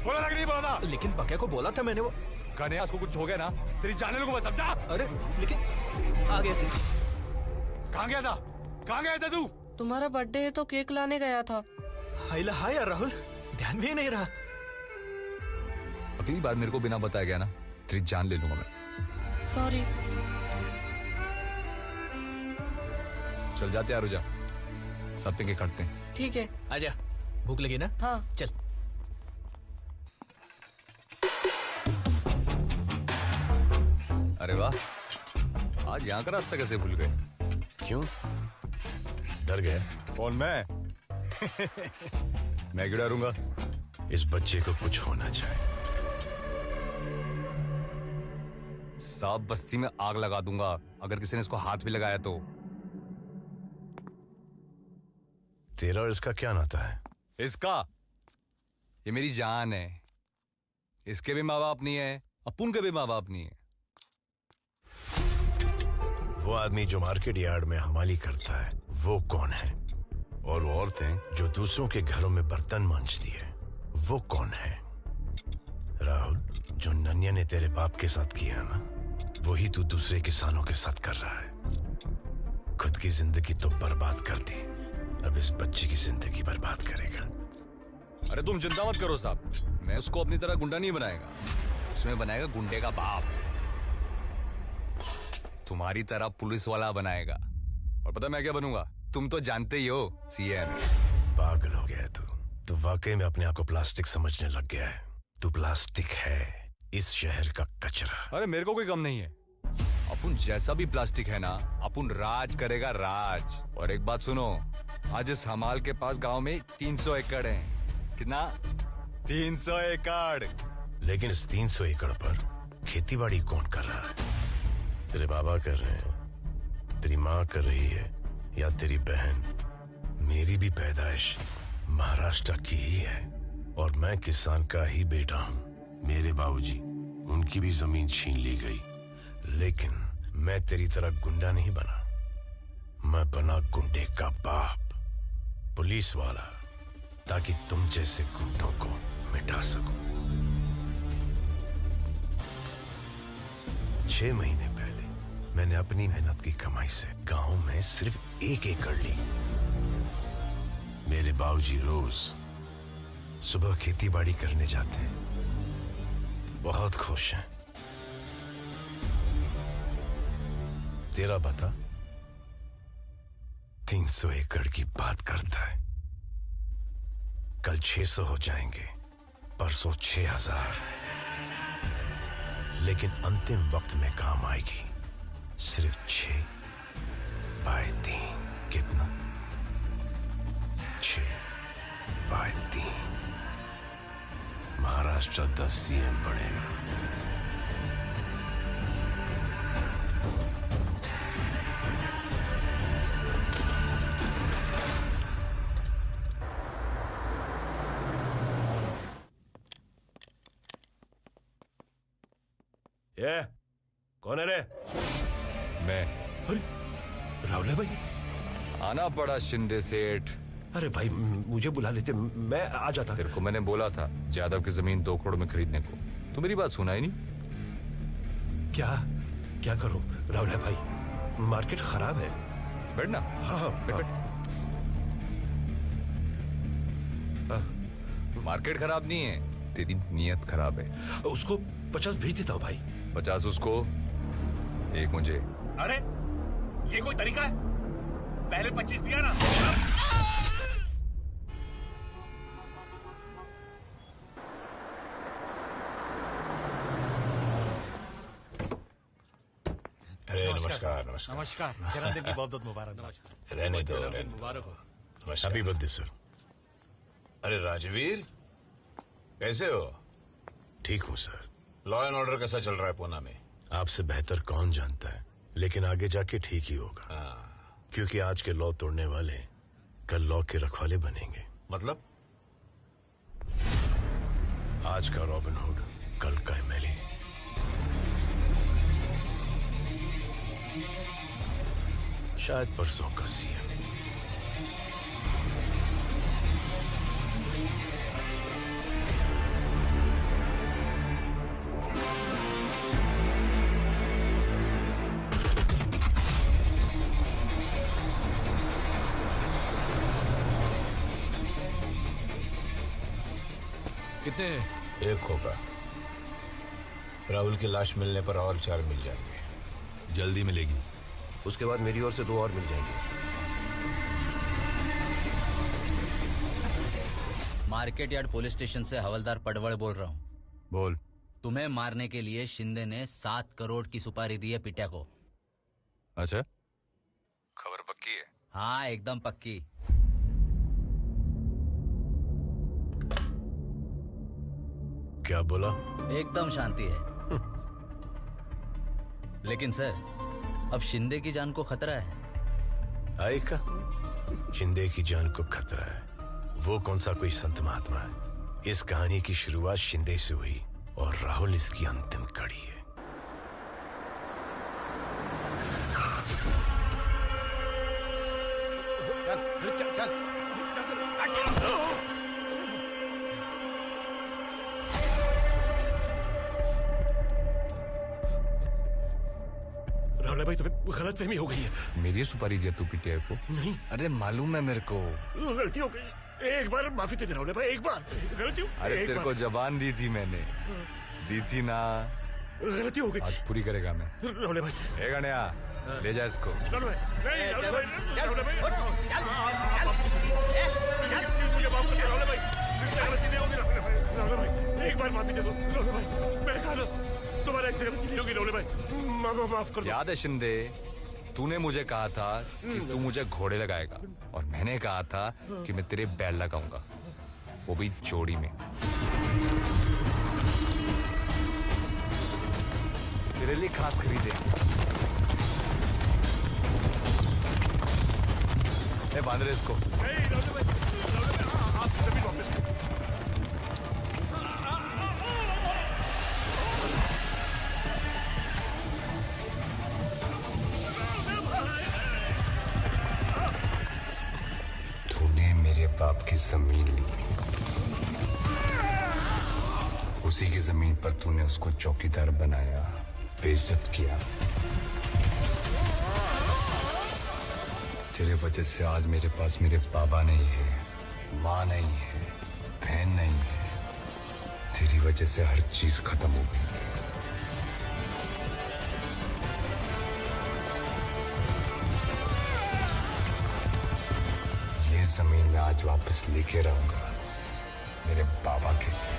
[SPEAKER 2] बोला था कि नहीं बोला था?
[SPEAKER 1] लेकिन पक्या को बोला था मैंने। वो
[SPEAKER 2] कन्हैया को कुछ हो गया ना, तेरी जाने को मैं समझा।
[SPEAKER 1] अरे लेकिन आगे से
[SPEAKER 2] कहाँ गया था? कहाँ गया था तू?
[SPEAKER 21] तुम्हारा बर्थडे है तो केक लाने गया था।
[SPEAKER 1] हाय यार राहुल, ध्यान भी नहीं रहा।
[SPEAKER 2] अगली बार मेरे को बिना बताया गया ना, तेरी जान ले लूंगा मैं।
[SPEAKER 21] सॉरी।
[SPEAKER 2] चल जाते यार, रुजा सब पे केक काटते हैं।
[SPEAKER 21] ठीक है।
[SPEAKER 1] आजा, भूख लगी ना?
[SPEAKER 21] हाँ
[SPEAKER 1] चल।
[SPEAKER 2] अरे वाह, आज यहाँ का रास्ता कैसे भूल गए?
[SPEAKER 8] क्यों? डर गए?
[SPEAKER 2] कौन मैं? मैं क्यों डरूंगा?
[SPEAKER 8] इस बच्चे को कुछ होना चाहिए।
[SPEAKER 2] सब बस्ती में आग लगा दूंगा अगर किसी ने इसको हाथ भी लगाया तो।
[SPEAKER 8] तेरा और इसका क्या नाता है?
[SPEAKER 2] इसका? ये मेरी जान है। इसके भी माँ बाप नहीं है, अपुन के भी माँ बाप नहीं है।
[SPEAKER 8] वो आदमी जो मार्केट यार्ड में हमाली करता है वो कौन है? और वो औरतें जो दूसरों के घरों में बर्तन मांजती है वो कौन है? राहुल, जो नन्या ने तेरे बाप के साथ किया ना, वही तू दूसरे किसानों के साथ कर रहा है। खुद की जिंदगी तो बर्बाद कर दी, अब इस बच्चे की जिंदगी बर्बाद करेगा।
[SPEAKER 2] अरे तुम चिंता मत करो साहब, मैं उसको अपनी तरह गुंडा नहीं बनाएगा, उसमें बनाएगा गुंडे का बाप। तुम्हारी तरह पुलिस वाला बनाएगा। और पता मैं क्या बनूंगा? तुम तो जानते ही हो, सीएम।
[SPEAKER 8] पागल हो गया है तू वाकई में अपने आप को प्लास्टिक समझने लग गया है। तू प्लास्टिक है, इस शहर का कचरा।
[SPEAKER 2] अरे मेरे को कोई कम नहीं है। अपुन जैसा भी प्लास्टिक है ना, अपुन राज करेगा राज। और एक बात सुनो, आज इस हमाल के पास गांव में 300 एकड़ है। कितना? 300 एकड़।
[SPEAKER 8] लेकिन इस 300 एकड़ पर खेतीबाड़ी कौन कर रहा है? तेरे बाबा कर रहे हैं, तेरी माँ कर रही है, या तेरी बहन? मेरी भी पैदाइश महाराष्ट्र की ही है और मैं किसान का ही बेटा हूँ। मेरे बाबूजी, उनकी भी जमीन छीन ली गई, लेकिन मैं तेरी तरह गुंडा नहीं बना। मैं बना गुंडे का बाप, पुलिस वाला, ताकि तुम जैसे गुंडों को मिटा सकूं। 6 महीने पहले मैंने अपनी मेहनत की कमाई से गांव में सिर्फ 1 एकड़ ली। मेरे बाबूजी रोज सुबह खेती बाड़ी करने जाते हैं, बहुत खुश हैं। तेरा बता 300 एकड़ की बात करता है। कल 600 हो जाएंगे, परसों 6000, लेकिन अंतिम वक्त में काम आएगी सिर्फ 6/3। कितना? 6/3। महाराष्ट्र 10 सीएम बढ़ेगा।
[SPEAKER 10] ये कौन है रे?
[SPEAKER 2] मैं।
[SPEAKER 10] राहुल है भाई?
[SPEAKER 2] आना पड़ा शिंदे सेठ।
[SPEAKER 10] अरे भाई मुझे बुला लेते, मैं आ जाता।
[SPEAKER 2] तेरे को मैंने बोला था जादव की जमीन 2 करोड़ में खरीदने को, तो मेरी बात सुना ही नहीं।
[SPEAKER 10] क्या करूं राहुल है भाई, मार्केट खराब है।
[SPEAKER 2] बैठना।
[SPEAKER 10] हाँ
[SPEAKER 2] बैठ। मार्केट खराब नहीं है, तेरी नीयत खराब है।
[SPEAKER 10] उसको 50 भेज देता हूँ भाई।
[SPEAKER 2] 50 उसको, 1 मुझे।
[SPEAKER 10] अरे ये कोई तरीका है? पहले 25 दिया ना। अरे नमस्कार।
[SPEAKER 18] नमस्कार। जन्मदिन की बहुत बहुत मुबारक। नमस्कार।
[SPEAKER 10] रहने दो,
[SPEAKER 18] मुबारक हो।
[SPEAKER 10] नमस्कार।
[SPEAKER 8] Happy birthday sir.
[SPEAKER 13] अरे राजवीर, कैसे हो?
[SPEAKER 8] ठीक हूँ सर।
[SPEAKER 13] लॉ एंड ऑर्डर कैसा चल रहा है पूना में?
[SPEAKER 8] आपसे बेहतर कौन जानता है, लेकिन आगे जाके ठीक ही होगा। क्योंकि आज के लॉ तोड़ने वाले कल लॉ के रखवाले बनेंगे।
[SPEAKER 13] मतलब?
[SPEAKER 8] आज का रॉबिन हुड कल का एमएलए। शायद परसों का सीएम।
[SPEAKER 11] कितने हैं?
[SPEAKER 13] एक होगा। राहुल की लाश मिलने पर और 4 मिल जाएंगे।
[SPEAKER 8] जल्दी मिलेगी।
[SPEAKER 19] उसके बाद मेरी ओर से 2 और मिल जाएंगे।
[SPEAKER 20] मार्केट यार्ड पुलिस स्टेशन से हवलदार पडवल बोल रहा हूँ।
[SPEAKER 2] बोल।
[SPEAKER 20] तुम्हें मारने के लिए शिंदे ने 7 करोड़ की सुपारी दी है पिट्या को।
[SPEAKER 2] अच्छा, खबर पक्की है?
[SPEAKER 20] हाँ, एकदम पक्की।
[SPEAKER 8] क्या बोला?
[SPEAKER 20] एकदम शांति है। लेकिन सर, अब शिंदे की जान को खतरा है।
[SPEAKER 8] आए का? शिंदे की जान को खतरा है? वो कौन सा कोई संत महात्मा है? इस कहानी की शुरुआत शिंदे से हुई और राहुल इसकी अंतिम कड़ी है।
[SPEAKER 10] राहुल भाई, तुम्हें गलतफहमी हो गई है।
[SPEAKER 2] मेरी सुपारी दिया तू पीटीआई को?
[SPEAKER 10] नहीं।
[SPEAKER 2] अरे मालूम है मेरे को।
[SPEAKER 10] गलती हो गई। एक बार माफी दे दे राहुल भाई, एक बार। गलती हो।
[SPEAKER 2] अरे तेरे को जबान दी थी मैंने, दी थी ना।
[SPEAKER 10] गलती हो गई।
[SPEAKER 2] आज पूरी करेगा मैं।
[SPEAKER 10] राहुल भाई।
[SPEAKER 2] ए गणिया, ले जा इसको।
[SPEAKER 10] राहुल भाई, नहीं राहुल भाई, राहुल भाई, मुझे माफ कर दो राहुल भाई, मुझसे गलती नहीं होगी राहुल भाई। राहुल भाई, एक बार माफी दे दो राहुल भाई, मैंने कहा ना तुम्हारा ऐसे गलती नहीं होगी राहुल भाई, माफ कर दो।
[SPEAKER 2] याद है शिंदे, तूने मुझे कहा था कि तू मुझे घोड़े लगाएगा और मैंने कहा था कि मैं तेरे बैल लगाऊंगा, वो भी जोड़ी में। तेरे लिए खास खरीदे। ए बांध रहे इसको। तूने मेरे बाप की जमीन ली, उसी की जमीन पर तूने उसको चौकीदार बनाया, बेइज्जत किया। तेरे वजह से आज मेरे पास मेरे बाबा नहीं है, माँ नहीं है, बहन नहीं है। तेरी वजह से हर चीज खत्म हो गई। ये जमीन मैं आज वापस लेके रहूंगा मेरे बाबा के लिए।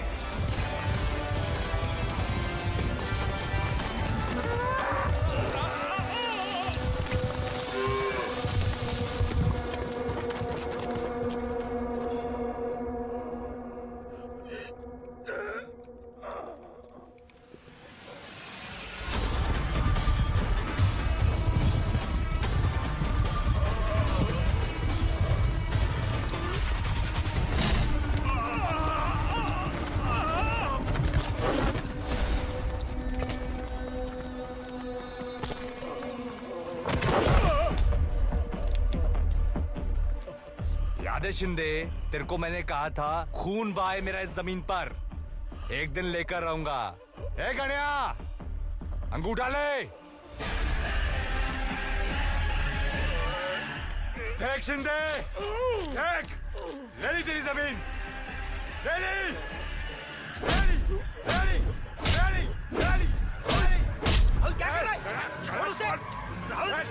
[SPEAKER 2] शिंदे, तेरे को मैंने कहा था खून बहाए मेरा इस जमीन पर, एक दिन लेकर रहूंगा। ए गणिया, अंगूठा ले। फेंक शिंदे, फेंक। ले ली तेरी जमीन, ले ली, ले ली, ले ली, ले ली, ले ली, ले ली। क्या कर रहा है? छोड़ उसे।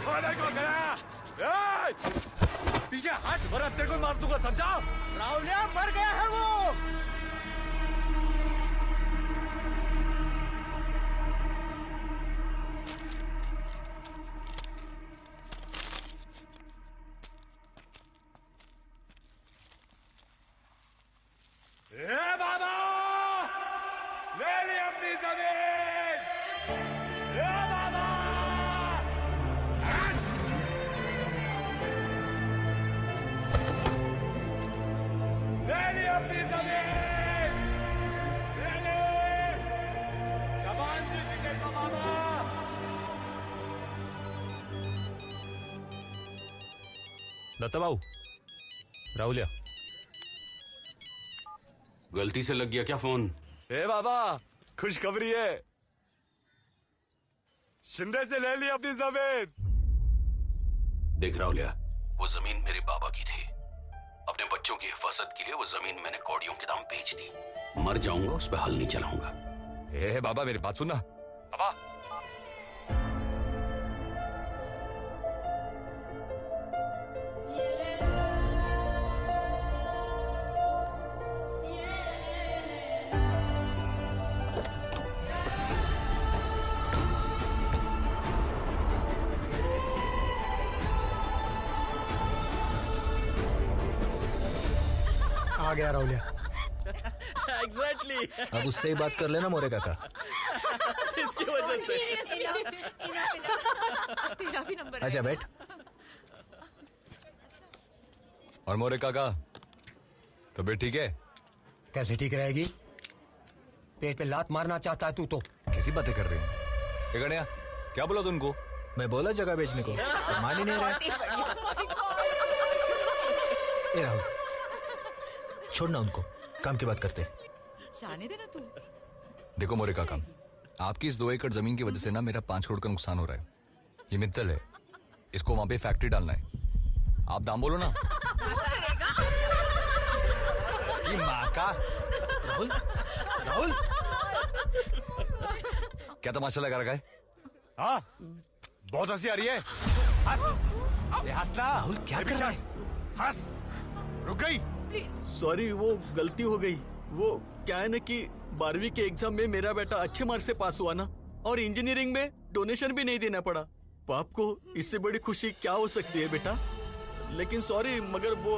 [SPEAKER 2] छोड़ को गणिया। पीछे हट, वरना तेरे को मार दूंगा, समझा?
[SPEAKER 18] राहुलिया मर गया है वो।
[SPEAKER 2] ए बाबा, ले ली अपनी जमीन। ए बाबा, ले ली अपनी जमीन, ले ली। जबान दी थी तेरे को बाबा।
[SPEAKER 6] दत्ता बाबू, राहुलिया।
[SPEAKER 7] गलती से लग गया क्या फोन?
[SPEAKER 2] ए बाबा, खुशखबरी है, शिंदे से ले ली अपनी जमीन।
[SPEAKER 7] देख राहुलिया, वो जमीन मेरे बाबा की थी। अपने बच्चों की हिफाजत के लिए वो जमीन मैंने कौड़ियों के दाम बेच दी।
[SPEAKER 4] मर जाऊंगा उस पर हल नहीं चलाऊंगा।
[SPEAKER 2] ए बाबा मेरी बात सुनना बाबा।
[SPEAKER 18] आ गया राहुलिया।
[SPEAKER 1] एग्जैक्टली। अब उससे ही बात कर लेना मोरे काका।
[SPEAKER 15] इसकी वजह से।
[SPEAKER 21] तेरा भी नंबर।
[SPEAKER 1] अच्छा बैठ।
[SPEAKER 2] और मोरे काका तबीयत ठीक है?
[SPEAKER 12] कैसे ठीक रहेगी? पेट पे लात मारना चाहता है तू तो।
[SPEAKER 2] कैसी बातें कर रहे हैं? ये गणिया क्या बोला तुमको?
[SPEAKER 1] मैं बोला जगह बेचने को, मान ही नहीं रहा। ए राहुल छोड़ना उनको, काम की बात करते।
[SPEAKER 21] जाने देना तू।
[SPEAKER 2] देखो मोरे काका, आपकी इस 2 एकड़ जमीन की वजह से ना मेरा 5 करोड़ का नुकसान हो रहा है। ये मित्तल है, इसको वहां पे फैक्ट्री डालना है। आप दाम बोलो ना। इसकी माँ का।
[SPEAKER 12] राहुल राहुल
[SPEAKER 2] क्या तमाशा लगा रखा है?
[SPEAKER 11] हाँ बहुत हंसी आ रही है। हंस, ये हंसना।
[SPEAKER 12] राहुल क्या कर रहा है?
[SPEAKER 11] हंस, रुक गई।
[SPEAKER 15] सॉरी, वो गलती हो गई। वो क्या है ना कि 12वीं के एग्जाम में मेरा बेटा अच्छे मार्क्स से पास हुआ ना, और इंजीनियरिंग में डोनेशन भी नहीं देना पड़ा। बाप को इससे बड़ी खुशी क्या हो सकती है बेटा? लेकिन सॉरी, मगर वो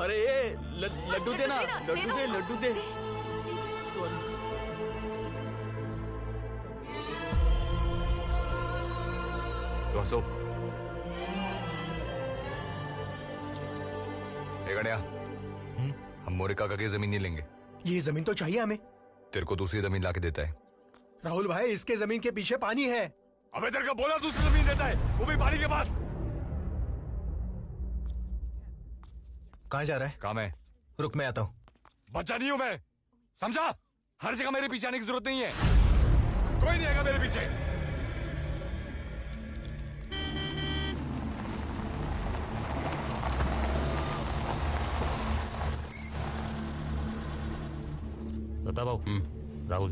[SPEAKER 15] अरे ये लड्डू देना, लड्डू दे।
[SPEAKER 2] तो हंसो। ए गणिया, हम मोरे काका की जमीन नहीं लेंगे।
[SPEAKER 18] ये जमीन तो चाहिए हमें।
[SPEAKER 2] तेरे को दूसरी जमीन लाके देता है।
[SPEAKER 18] राहुल भाई, इसके जमीन के पीछे पानी है।
[SPEAKER 11] अबे तेरे को बोला दूसरी जमीन देता है, वो भी पानी के पास।
[SPEAKER 1] कहाँ जा रहा है?
[SPEAKER 2] काम है।
[SPEAKER 1] रुक मैं आता हूँ।
[SPEAKER 2] बच्चा नहीं हूं मैं, समझा? हर जगह मेरे पीछे आने की जरूरत नहीं है। कोई नहीं आएगा मेरे पीछे।
[SPEAKER 6] बता भाऊ। राहुल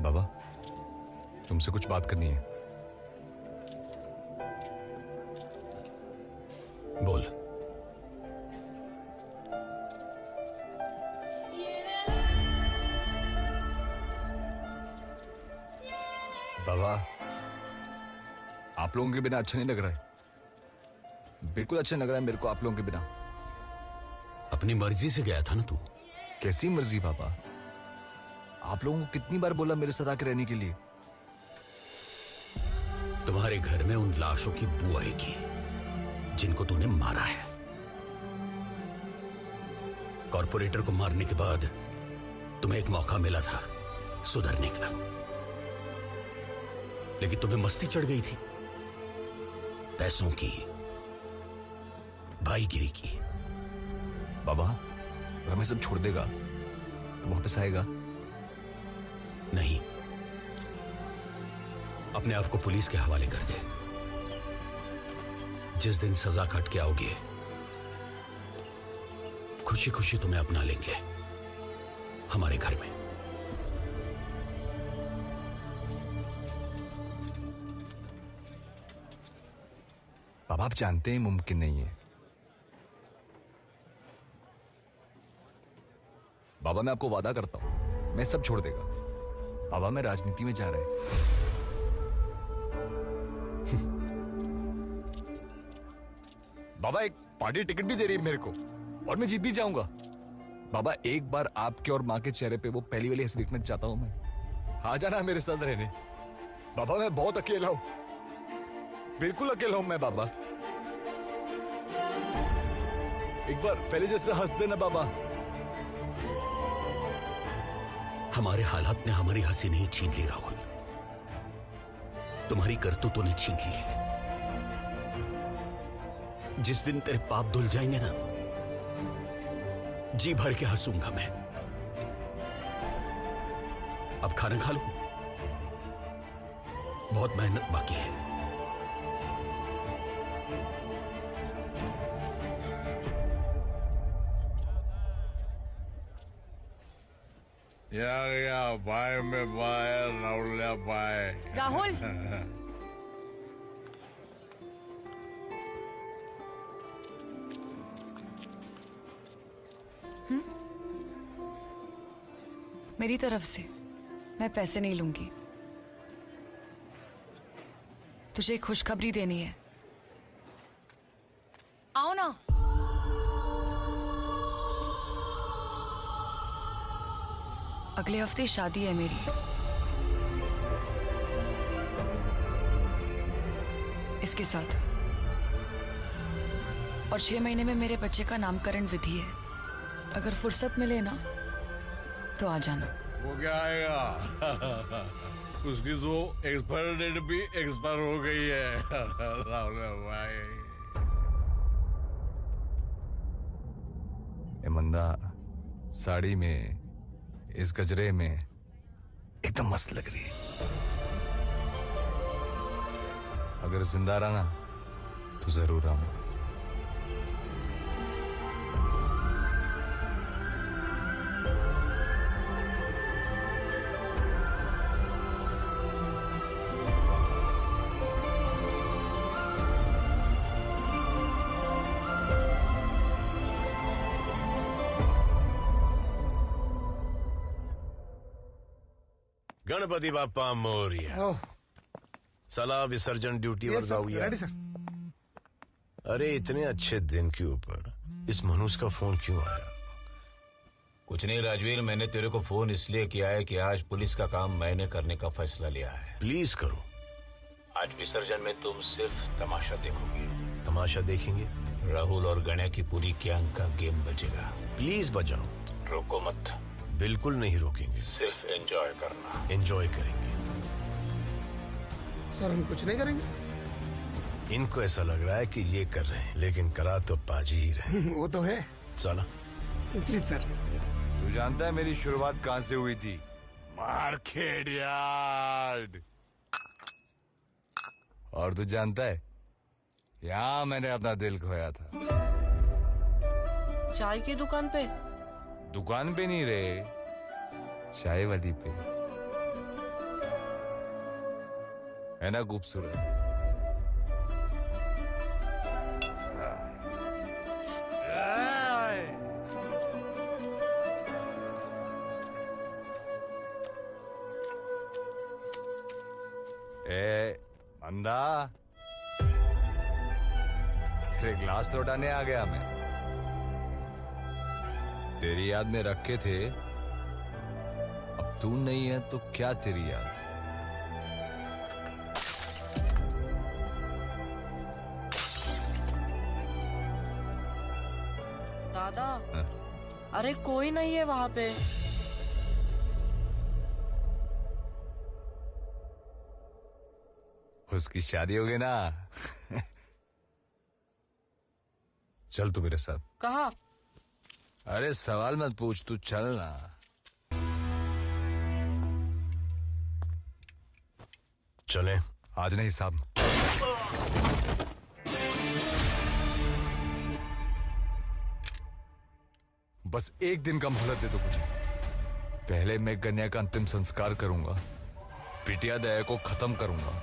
[SPEAKER 2] बाबा, तुमसे कुछ बात करनी है।
[SPEAKER 4] बोल।
[SPEAKER 2] बाबा, आप लोगों के बिना अच्छा नहीं लग रहा है। बिल्कुल अच्छा लग रहा है मेरे को आप लोगों के बिना।
[SPEAKER 4] अपनी मर्जी से गया था ना तू?
[SPEAKER 2] कैसी मर्जी बाबा? आप लोगों को कितनी बार बोला मेरे साथ आके रहने के लिए?
[SPEAKER 4] तुम्हारे घर में उन लाशों की बू आएगी जिनको तूने मारा है। कॉर्पोरेटर को मारने के बाद तुम्हें एक मौका मिला था सुधरने का, लेकिन तुम्हें मस्ती चढ़ गई थी पैसों की, भाईगिरी की।
[SPEAKER 2] बाबा, अगर मैं सब छोड़ देगा तो वापस आएगा?
[SPEAKER 4] नहीं, अपने आप को पुलिस के हवाले कर दे। जिस दिन सजा काट के आओगे, खुशी खुशी तुम्हें अपना लेंगे हमारे घर में।
[SPEAKER 2] बाबा, आप जानते हैं मुमकिन नहीं है। बाबा, मैं आपको वादा करता हूं मैं सब छोड़ देगा। बाबा, मैं राजनीति में जा रहा है। बाबा, एक पार्टी टिकट भी दे रही है मेरे को और मैं जीत भी जाऊंगा। बाबा, एक बार आपके और माँ के चेहरे पे वो पहली वाली हंसी देखना चाहता हूं मैं। आ जाना मेरे साथ रहने। बाबा, मैं बहुत अकेला हूं, बिल्कुल अकेला हूं मैं बाबा। एक बार पहले जैसे हंस देना बाबा।
[SPEAKER 4] हमारे हालात ने हमारी हंसी नहीं छीन ली राहुल, तुम्हारी करतूतों ने छीन ली है। जिस दिन तेरे पाप धुल जाएंगे ना, जी भर के हंसूंगा मैं। अब खाना खा लो, बहुत मेहनत बाकी है।
[SPEAKER 10] या बाय में बाय राहुल्या बाय।
[SPEAKER 3] राहुल मेरी तरफ से मैं पैसे नहीं लूंगी। तुझे एक खुशखबरी देनी है। आओ ना। अगले हफ्ते शादी है मेरी। इसके साथ और 6 महीने में मेरे बच्चे का नामकरण विधि है। अगर फुर्सत मिले ना तो आ जाना।
[SPEAKER 10] वो क्या आएगा? उसकी तो एक्सपायर डेट भी एक्सपायर हो गई है। राहुल भाई
[SPEAKER 2] मंदा साड़ी में इस गजरे में एकदम मस्त लग रही है। अगर जिंदा रहना तो जरूर आऊंगा।
[SPEAKER 8] गणपति बाप्पा मोरया। चला विसर्जन ड्यूटीवर जाऊया। अरे इतने अच्छे दिन के ऊपर इस मनुष्य का फोन क्यों आया?
[SPEAKER 13] कुछ नहीं राजवीर, मैंने तेरे को फोन इसलिए किया है कि आज पुलिस का काम मैंने करने का फैसला लिया है।
[SPEAKER 8] प्लीज करो।
[SPEAKER 13] आज विसर्जन में तुम सिर्फ तमाशा देखोगे।
[SPEAKER 8] तमाशा देखेंगे?
[SPEAKER 13] राहुल और गणेश की पूरी गैंग का गेम बजेगा।
[SPEAKER 8] प्लीज बजाओ।
[SPEAKER 13] रोको मत।
[SPEAKER 8] बिल्कुल नहीं रोकेंगे।
[SPEAKER 13] सिर्फ एंजॉय करना।
[SPEAKER 8] एंजॉय करेंगे।
[SPEAKER 9] सर हम कुछ नहीं करेंगे।
[SPEAKER 8] इनको ऐसा लग रहा है कि ये कर रहे हैं, लेकिन करा तो पाजी ही रहे।
[SPEAKER 9] वो तो है।
[SPEAKER 8] चला
[SPEAKER 9] प्लीज सर।
[SPEAKER 2] तू जानता है मेरी शुरुआत कहां से हुई थी?
[SPEAKER 10] Market yard.
[SPEAKER 2] और तू जानता है यहां मैंने अपना दिल खोया था।
[SPEAKER 21] चाय की दुकान पे?
[SPEAKER 2] दुकान पे नहीं रे, चाय वाली पे। है ना खूबसूरत? ए मंदा, तेरे ग्लास लौटाने आ गया मैं। तेरी याद में रखे थे, अब तू नहीं है तो क्या तेरी याद?
[SPEAKER 21] दादा अरे कोई नहीं है वहां पे।
[SPEAKER 2] उसकी शादी हो गई ना। चल तू मेरे साथ।
[SPEAKER 21] कहा?
[SPEAKER 2] अरे सवाल मत पूछ, तू चल ना।
[SPEAKER 8] चले?
[SPEAKER 2] आज नहीं साहब। बस एक दिन का मोहलत दे दो मुझे। पहले मैं कन्या का अंतिम संस्कार करूंगा, पिटिया दया को खत्म करूंगा,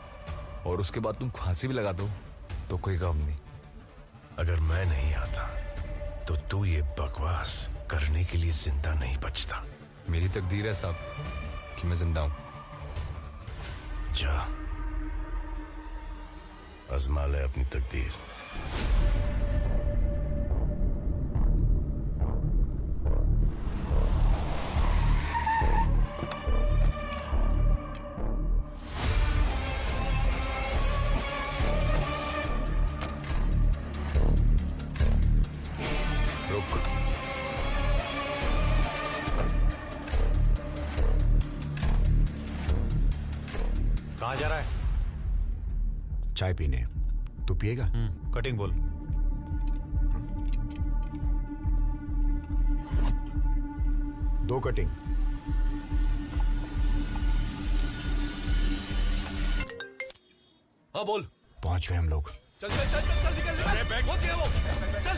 [SPEAKER 2] और उसके बाद तुम फांसी भी लगा दो तो कोई गम नहीं।
[SPEAKER 8] अगर मैं नहीं आता तो तू ये बकवास करने के लिए जिंदा नहीं बचता।
[SPEAKER 2] मेरी तकदीर है साहब कि मैं जिंदा हूं।
[SPEAKER 8] जा आजमा ले अपनी तकदीर।
[SPEAKER 11] कहाँ जा रहा है?
[SPEAKER 16] चाय पीने। तू पिएगा?
[SPEAKER 11] कटिंग बोल।
[SPEAKER 16] दो कटिंग।
[SPEAKER 11] हाँ बोल।
[SPEAKER 16] पहुंच गए हम लोग।
[SPEAKER 10] चल चल चल चल निकल। अरे बैग पहुंच गया वो। चल।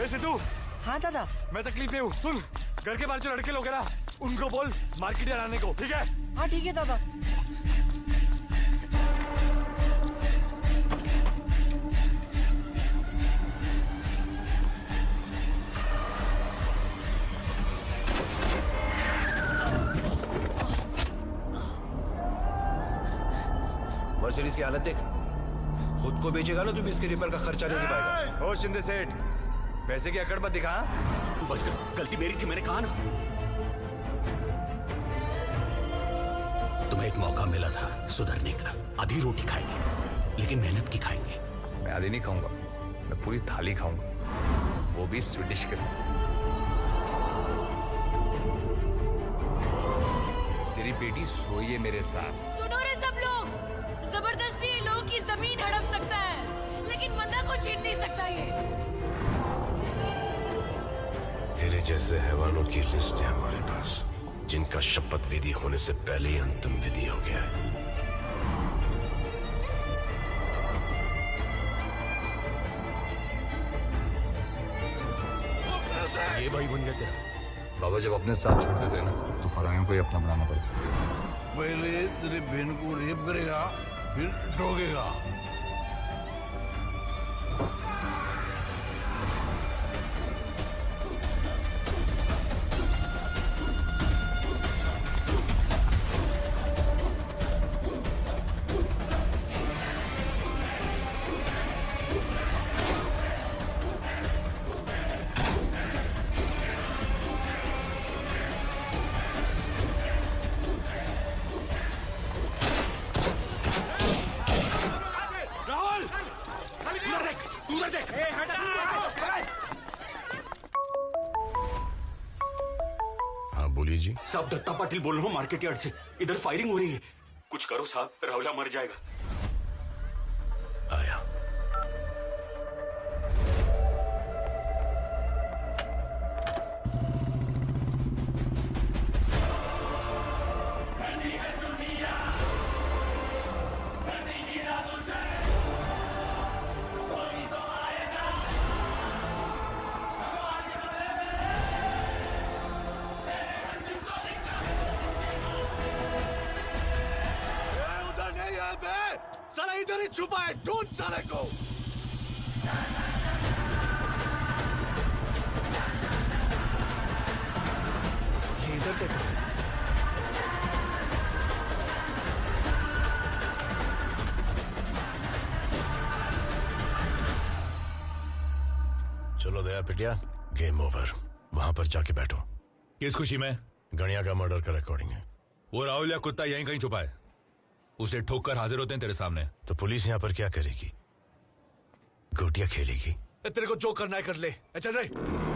[SPEAKER 10] ए सिद्धू।
[SPEAKER 21] हाँ दादा।
[SPEAKER 10] मैं तकलीफ में हूँ, सुन। घर के बाहर जो लड़के लोग हैं ना, उनको बोल मार्केट यार्ड आने को, ठीक है?
[SPEAKER 21] हाँ ठीक है दादा।
[SPEAKER 19] मर्सिडीज की हालत देख, खुद को बेचेगा ना तो भी इसके रिपेयर का खर्चा नहीं दे पाएगा।
[SPEAKER 2] ओ शिंदे सेठ, पैसे की अकड़ मत दिखा।
[SPEAKER 4] बस कर, गलती मेरी थी, मैंने कहा ना। तुम्हें एक मौका मिला था सुधरने का। आधी रोटी खाएंगे लेकिन मेहनत की खाएंगे।
[SPEAKER 2] मैं आधी नहीं खाऊंगा, मैं पूरी थाली खाऊंगा, वो भी स्वीडिश के साथ। तेरी बेटी सोई है मेरे साथ।
[SPEAKER 5] सुनो रे सब लोग, जबरदस्ती लोगों की जमीन हड़प सकता है लेकिन मदा को छीन नहीं सकता ये।
[SPEAKER 8] तेरे जैसे हैवानों की लिस्ट है हमारे पास, जिनका शपथ विधि होने से पहले ही अंतिम विधि हो गया है।
[SPEAKER 4] ये भाई बन गया तेरा।
[SPEAKER 2] बाबा जब अपने साथ छोड़ देते हैं ना तो परायों को ही अपना बनाना पड़ता।
[SPEAKER 10] पहले तेरी बहन को रेप करेगा, फिर ठोकेगा।
[SPEAKER 8] हाँ बोलिए जी।
[SPEAKER 4] साहब दत्ता पाटिल बोल रहा हूँ मार्केट यार्ड से। इधर फायरिंग हो रही है, कुछ करो साहब, राहुला मर जाएगा।
[SPEAKER 8] आया।
[SPEAKER 10] साला इधर ही छुपा है, ढूंढ साले को।
[SPEAKER 4] ये इधर देखो।
[SPEAKER 8] चलो दया पिटिया, गेम ओवर। वहां पर जाके बैठो।
[SPEAKER 17] किस खुशी में?
[SPEAKER 8] गणिया का मर्डर का रिकॉर्डिंग है।
[SPEAKER 17] वो राहुल या कुत्ता यहीं कहीं छुपा है, उसे ठोक कर हाजिर होते हैं तेरे सामने।
[SPEAKER 8] तो पुलिस यहाँ पर क्या करेगी? गोटियां खेलेगी।
[SPEAKER 11] तेरे को जो करना है कर ले। चल रहे।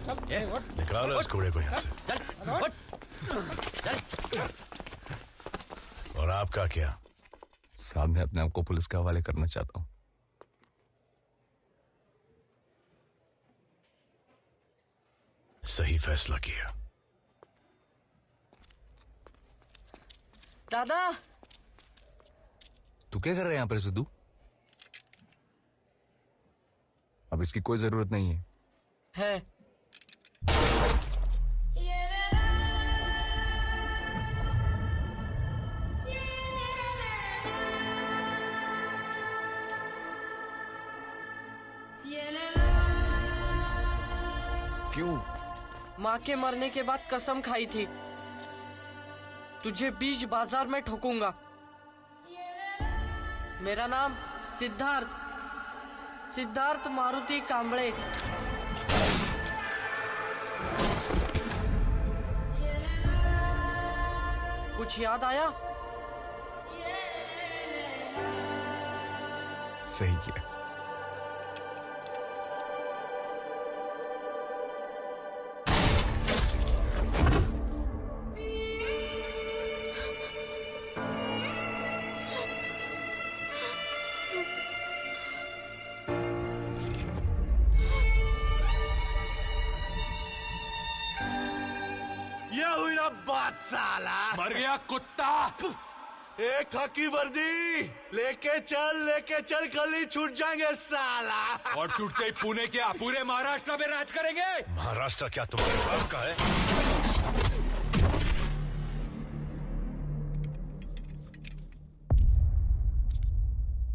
[SPEAKER 8] निकालो इस घोड़े को यहाँ से। और आपका क्या?
[SPEAKER 2] साहब मैं अपने आप को पुलिस के हवाले करना चाहता हूँ।
[SPEAKER 8] सही फैसला किया।
[SPEAKER 21] दादा
[SPEAKER 2] तू क्या कर रहा है यहाँ पर सिद्धू? अब इसकी कोई जरूरत नहीं है।
[SPEAKER 21] है
[SPEAKER 2] क्यों?
[SPEAKER 21] माँ के मरने के बाद कसम खाई थी तुझे बीच बाजार में ठोकूंगा। मेरा नाम सिद्धार्थ मारुति कांबळे। कुछ याद आया?
[SPEAKER 2] सही किया।
[SPEAKER 10] बात साला
[SPEAKER 17] मर गया कुत्ता।
[SPEAKER 10] एक खाकी वर्दी लेके चल कल ही छूट जाएंगे साला।
[SPEAKER 17] और छूटते ही पुणे क्या पूरे महाराष्ट्र में राज करेंगे।
[SPEAKER 8] महाराष्ट्र क्या तुम्हारे बाप का है?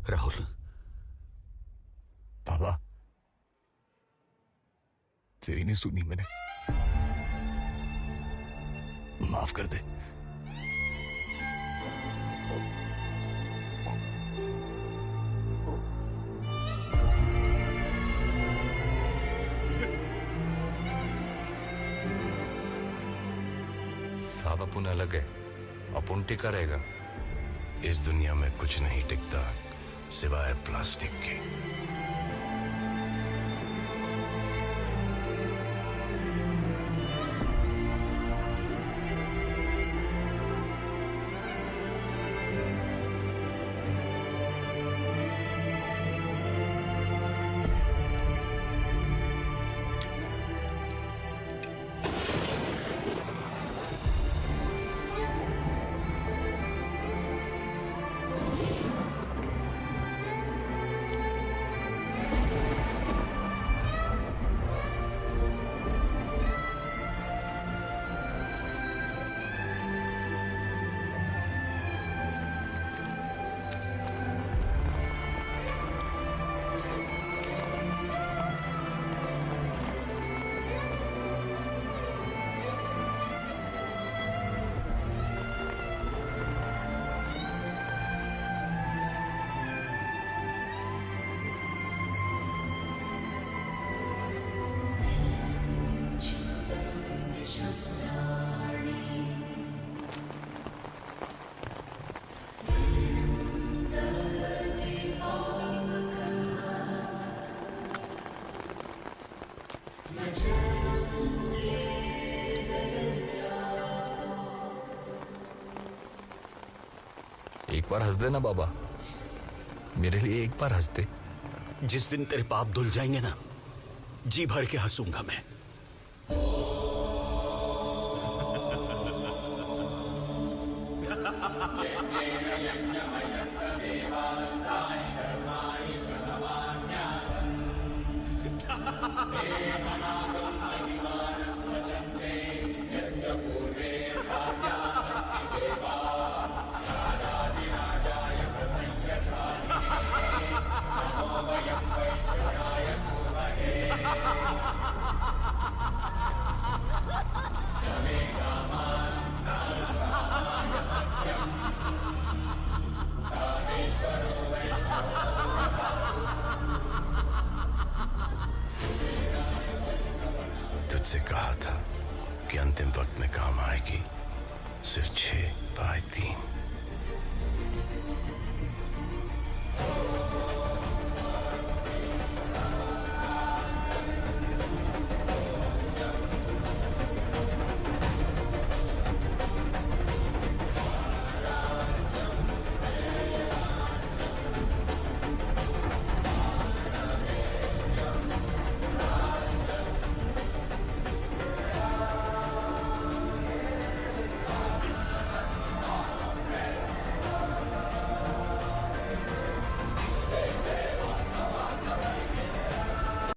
[SPEAKER 4] राहुल,
[SPEAKER 2] बाबा तेरी नहीं सुनी मैंने, माफ कर दे। साहब अपन अलग है, अपन टिका रहेगा।
[SPEAKER 8] इस दुनिया में कुछ नहीं टिकता सिवाय प्लास्टिक के।
[SPEAKER 2] एक बार हंस देना बाबा, मेरे लिए एक बार हंस दे।
[SPEAKER 4] जिस दिन तेरे पाप धुल जाएंगे ना, जी भर के हंसूंगा मैं।
[SPEAKER 8] तुझसे कहा था कि अंतिम वक्त में काम आएगी। सिर्फ 6/3